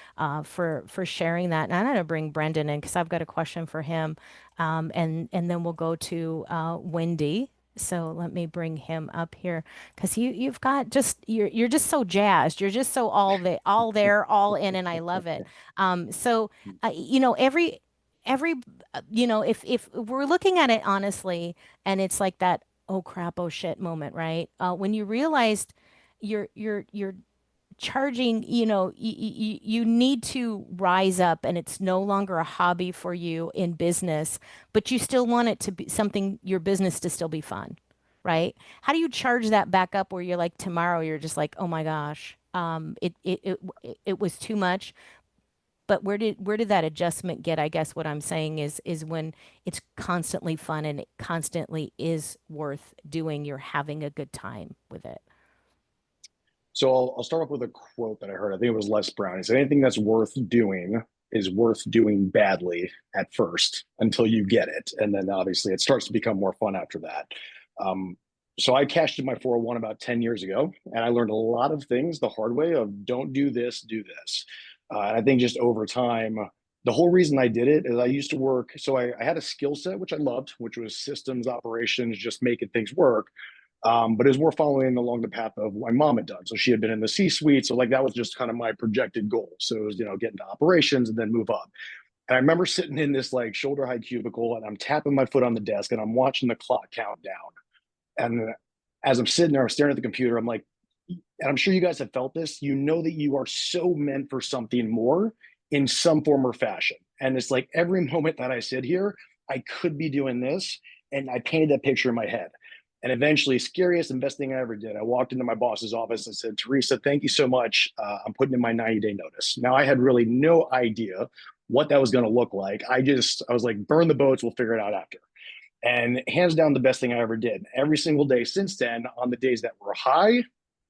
for sharing that. And I'm going to bring Brendan in because I've got a question for him, and then we'll go to Wendy. So let me bring him up here because you've got you're just so jazzed. You're just so all there, all in, and I love it. So every if we're looking at it honestly, and it's like that oh crap, oh shit moment, right? When you realized you're charging, you need to rise up, and it's no longer a hobby for you in business, but you still want it to be something, your business to still be fun, right? How do you charge that back up where you're like tomorrow you're just like, oh my gosh, it was too much. But where did that adjustment get? I guess what I'm saying is when it's constantly fun and it constantly is worth doing, you're having a good time with it. So I'll start off with a quote that I heard. I think it was Les Brown. He said, anything that's worth doing is worth doing badly at first until you get it. And then obviously it starts to become more fun after that. So I cashed in my 401 about 10 years ago, and I learned a lot of things the hard way of don't do this, do this. And I think just over time, the whole reason I did it is I used to work. So I had a skill set, which I loved, which was systems, operations, just making things work. But it was more following along the path of what my mom had done. So she had been in the C-suite. So like that was just kind of my projected goal. So it was, get into operations and then move up. And I remember sitting in this like shoulder high cubicle and I'm tapping my foot on the desk and I'm watching the clock count down. And as I'm sitting there, I'm staring at the computer. I'm like, and I'm sure you guys have felt this, that you are so meant for something more in some form or fashion. And it's like every moment that I sit here, I could be doing this. And I painted that picture in my head. And eventually, scariest and best thing I ever did, I walked into my boss's office and said, Teresa, thank you so much. I'm putting in my 90-day notice. Now, I had really no idea what that was going to look like. I was like, burn the boats, we'll figure it out after. And hands down, the best thing I ever did. Every single day since then, on the days that were high,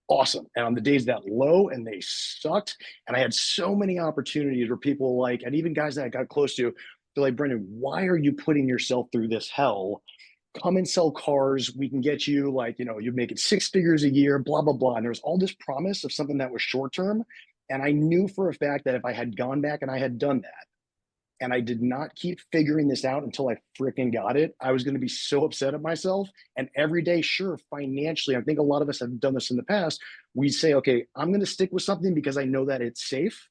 awesome. And on the days that low and they sucked, and I had so many opportunities where people like, and even guys that I got close to, they're like, Brendan, why are you putting yourself through this hell? Come and sell cars. We can get you like, you make it 6 figures a year, blah, blah, blah. And there was all this promise of something that was short term. And I knew for a fact that if I had gone back and I had done that, and I did not keep figuring this out until I freaking got it, I was going to be so upset at myself. And every day, sure, financially, I think a lot of us have done this in the past. We say, okay, I'm going to stick with something because I know that it's safe,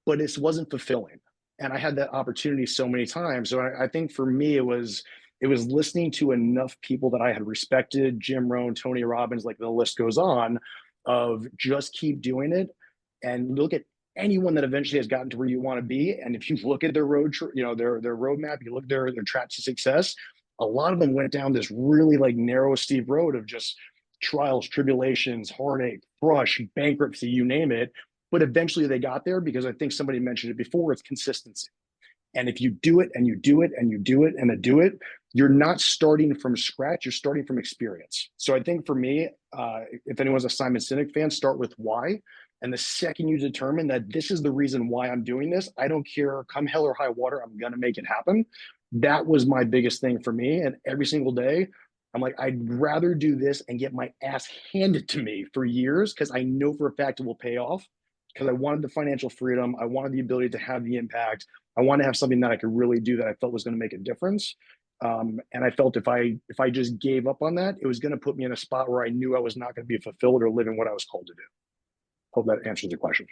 but it wasn't fulfilling. And I had that opportunity so many times. So I think for me, it was listening to enough people that I had respected, Jim Rohn, Tony Robbins, like the list goes on, of just keep doing it and look at anyone that eventually has gotten to where you want to be. And if you look at their their roadmap, you look at their tracks to success, a lot of them went down this really like narrow, steep road of just trials, tribulations, heartache, crush, bankruptcy, you name it. but eventually they got there because I think somebody mentioned it before, it's consistency. And if you do it and you do it and you do it and you do it, you're not starting from scratch, you're starting from experience. So I think for me, if anyone's a Simon Sinek fan, start with why. And the second you determine that this is the reason why I'm doing this, I don't care, come hell or high water, I'm going to make it happen. That was my biggest thing for me. And every single day, I'm like, I'd rather do this and get my ass handed to me for years because I know for a fact it will pay off because I wanted the financial freedom. I wanted the ability to have the impact. I want to have something that I could really do that I felt was going to make a difference. And I felt if I just gave up on that, it was going to put me in a spot where I knew I was not going to be fulfilled or living what I was called to do. Hope that answers the question.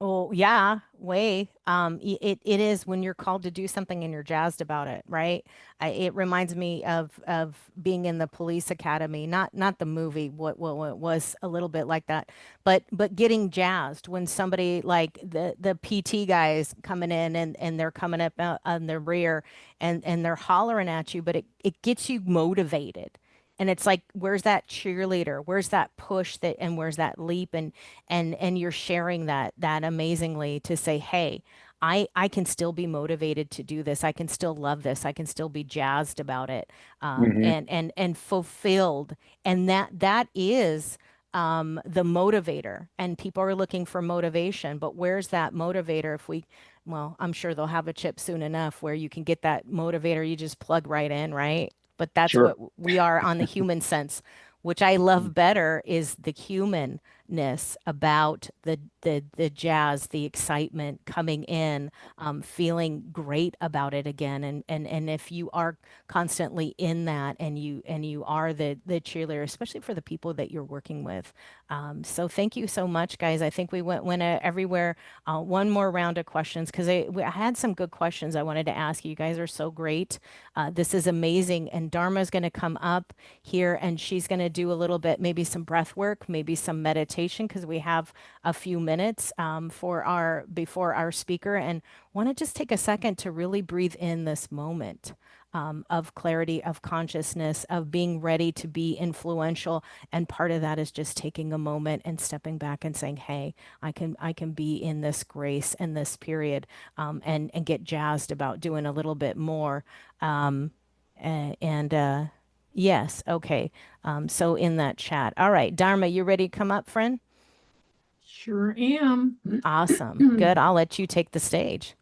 Oh, yeah, way. It is when you're called to do something and you're jazzed about it, right? It reminds me of being in the police academy, not the movie, what it was a little bit like that, but getting jazzed when somebody like the PT guys coming in and they're coming up on the rear and they're hollering at you, but it gets you motivated. And it's like, where's that cheerleader? Where's that push that, and where's that leap? And you're sharing that amazingly to say, hey, I can still be motivated to do this. I can still love this. I can still be jazzed about it, Mm-hmm. and fulfilled. And that is the motivator. And people are looking for motivation. But where's that motivator? Well, I'm sure they'll have a chip soon enough where you can get that motivator. You just plug right in, right? But that's Sure. what we are on the human sense, which I love better is the humanness about the jazz, the excitement coming in, feeling great about it again. And if you are constantly in that and you are the cheerleader, especially for the people that you're working with. So thank you so much, guys. I think we went everywhere. One more round of questions because I had some good questions I wanted to ask you. You guys are so great. This is amazing. And Dharma's going to come up here and she's going to do a little bit, maybe some breath work, maybe some meditation, because we have a few minutes before our speaker, and want to just take a second to really breathe in this moment. Of clarity, of consciousness, of being ready to be influential, and part of that is just taking a moment and stepping back and saying, "Hey, I can be in this grace and this period, and get jazzed about doing a little bit more." Um, and yes, okay. So in that chat. All right, Dharma, you ready to come up, friend? Sure am. Awesome. Good. I'll let you take the stage.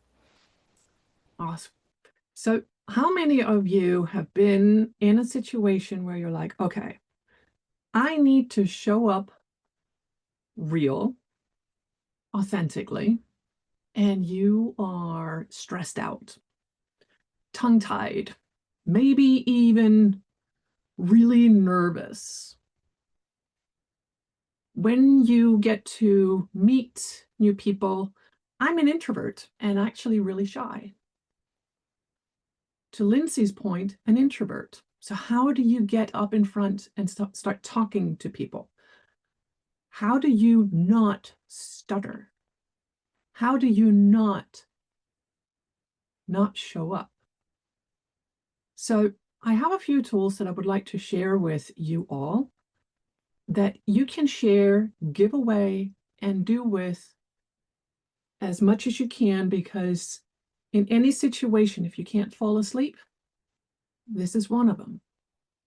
Awesome. So, how many of you have been in a situation where you're like, okay, I need to show up real, authentically, and you are stressed out, tongue-tied, maybe even really nervous? When you get to meet new people, I'm an introvert and actually really shy. To Lindsay's point, an introvert. So how do you get up in front and start talking to people? How do you not stutter? How do you not show up? So I have a few tools that I would like to share with you all that you can share, give away, and do with as much as you can, because in any situation, if you can't fall asleep, this is one of them.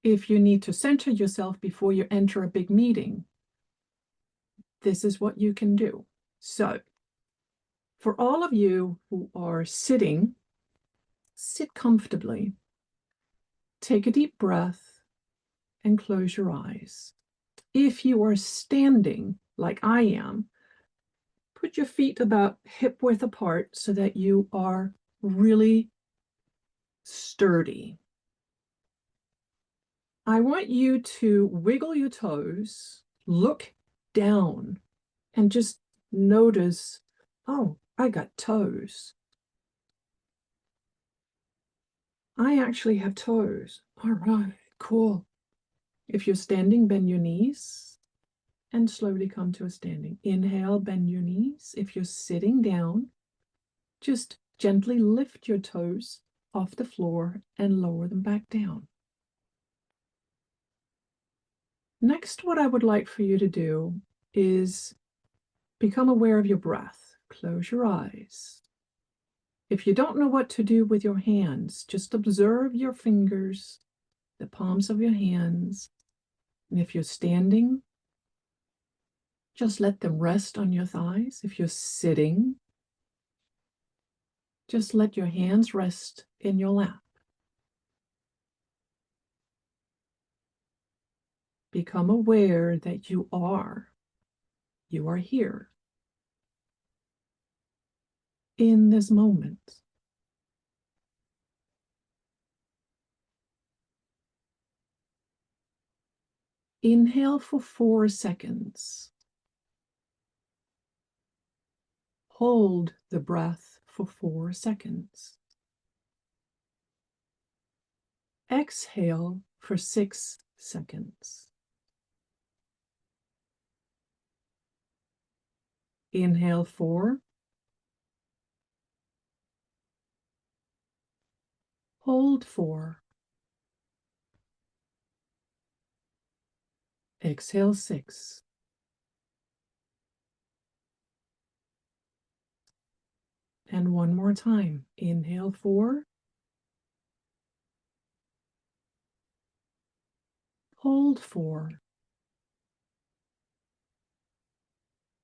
If you need to center yourself before you enter a big meeting, this is what you can do. So for all of you who are sitting, sit comfortably, take a deep breath, and close your eyes. If you are standing like I am, put your feet about hip width apart so that you are really sturdy. I want you to wiggle your toes, look down, and just notice, oh, I got toes. I actually have toes. All right, cool. If you're standing, bend your knees and slowly come to a standing. Inhale, bend your knees. If you're sitting down, just gently lift your toes off the floor and lower them back down. Next, what I would like for you to do is Become aware of your breath. Close your eyes. If you don't know what to do with your hands, just observe your fingers, the palms of your hands. And if you're standing, just let them rest on your thighs. If you're sitting, just let your hands rest in your lap. Become aware that you are here in this moment. Inhale for 4 seconds. Hold the breath for 4 seconds. Exhale for 6 seconds. Inhale 4. Hold 4. Exhale 6. And one more time. Inhale 4. Hold 4.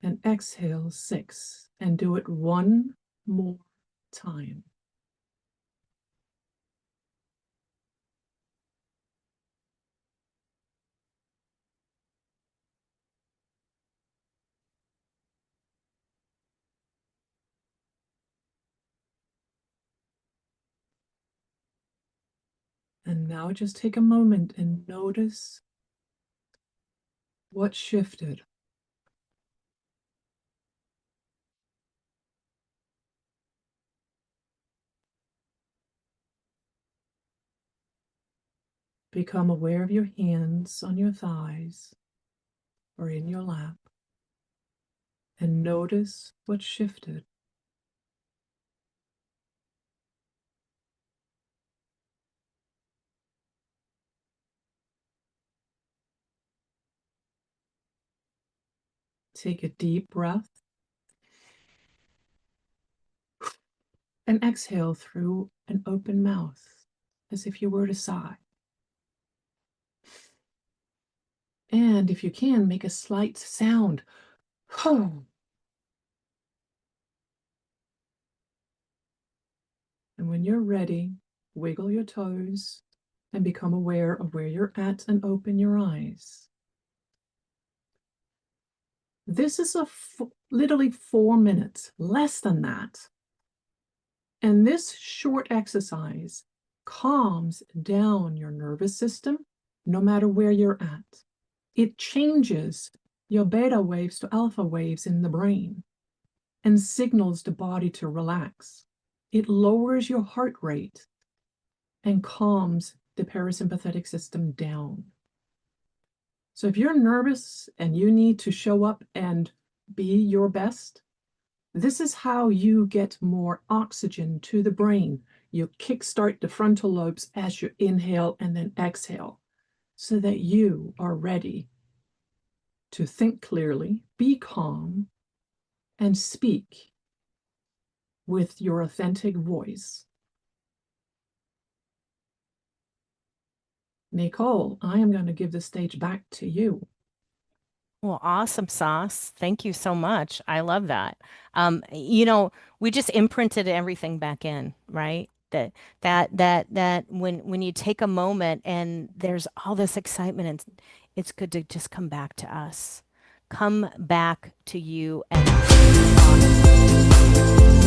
And exhale 6. And do it one more time. And now just take a moment and notice what shifted. Become aware of your hands on your thighs or in your lap and notice what shifted. Take a deep breath and exhale through an open mouth as if you were to sigh. And if you can, make a slight sound. And when you're ready, wiggle your toes and become aware of where you're at and open your eyes. This is literally 4 minutes, less than that. And this short exercise calms down your nervous system, no matter where you're at. It changes your beta waves to alpha waves in the brain and signals the body to relax. It lowers your heart rate and calms the parasympathetic system down. So if you're nervous and you need to show up and be your best, this is how you get more oxygen to the brain. You kickstart the frontal lobes as you inhale and then exhale so that you are ready to think clearly, be calm, and speak with your authentic voice. Nicole, I am going to give the stage back to you. Well, awesome sauce. Thank you so much. I love that. We just imprinted everything back in, right? That when you take a moment and there's all this excitement, and it's good to just come back to us. Come back to you and us.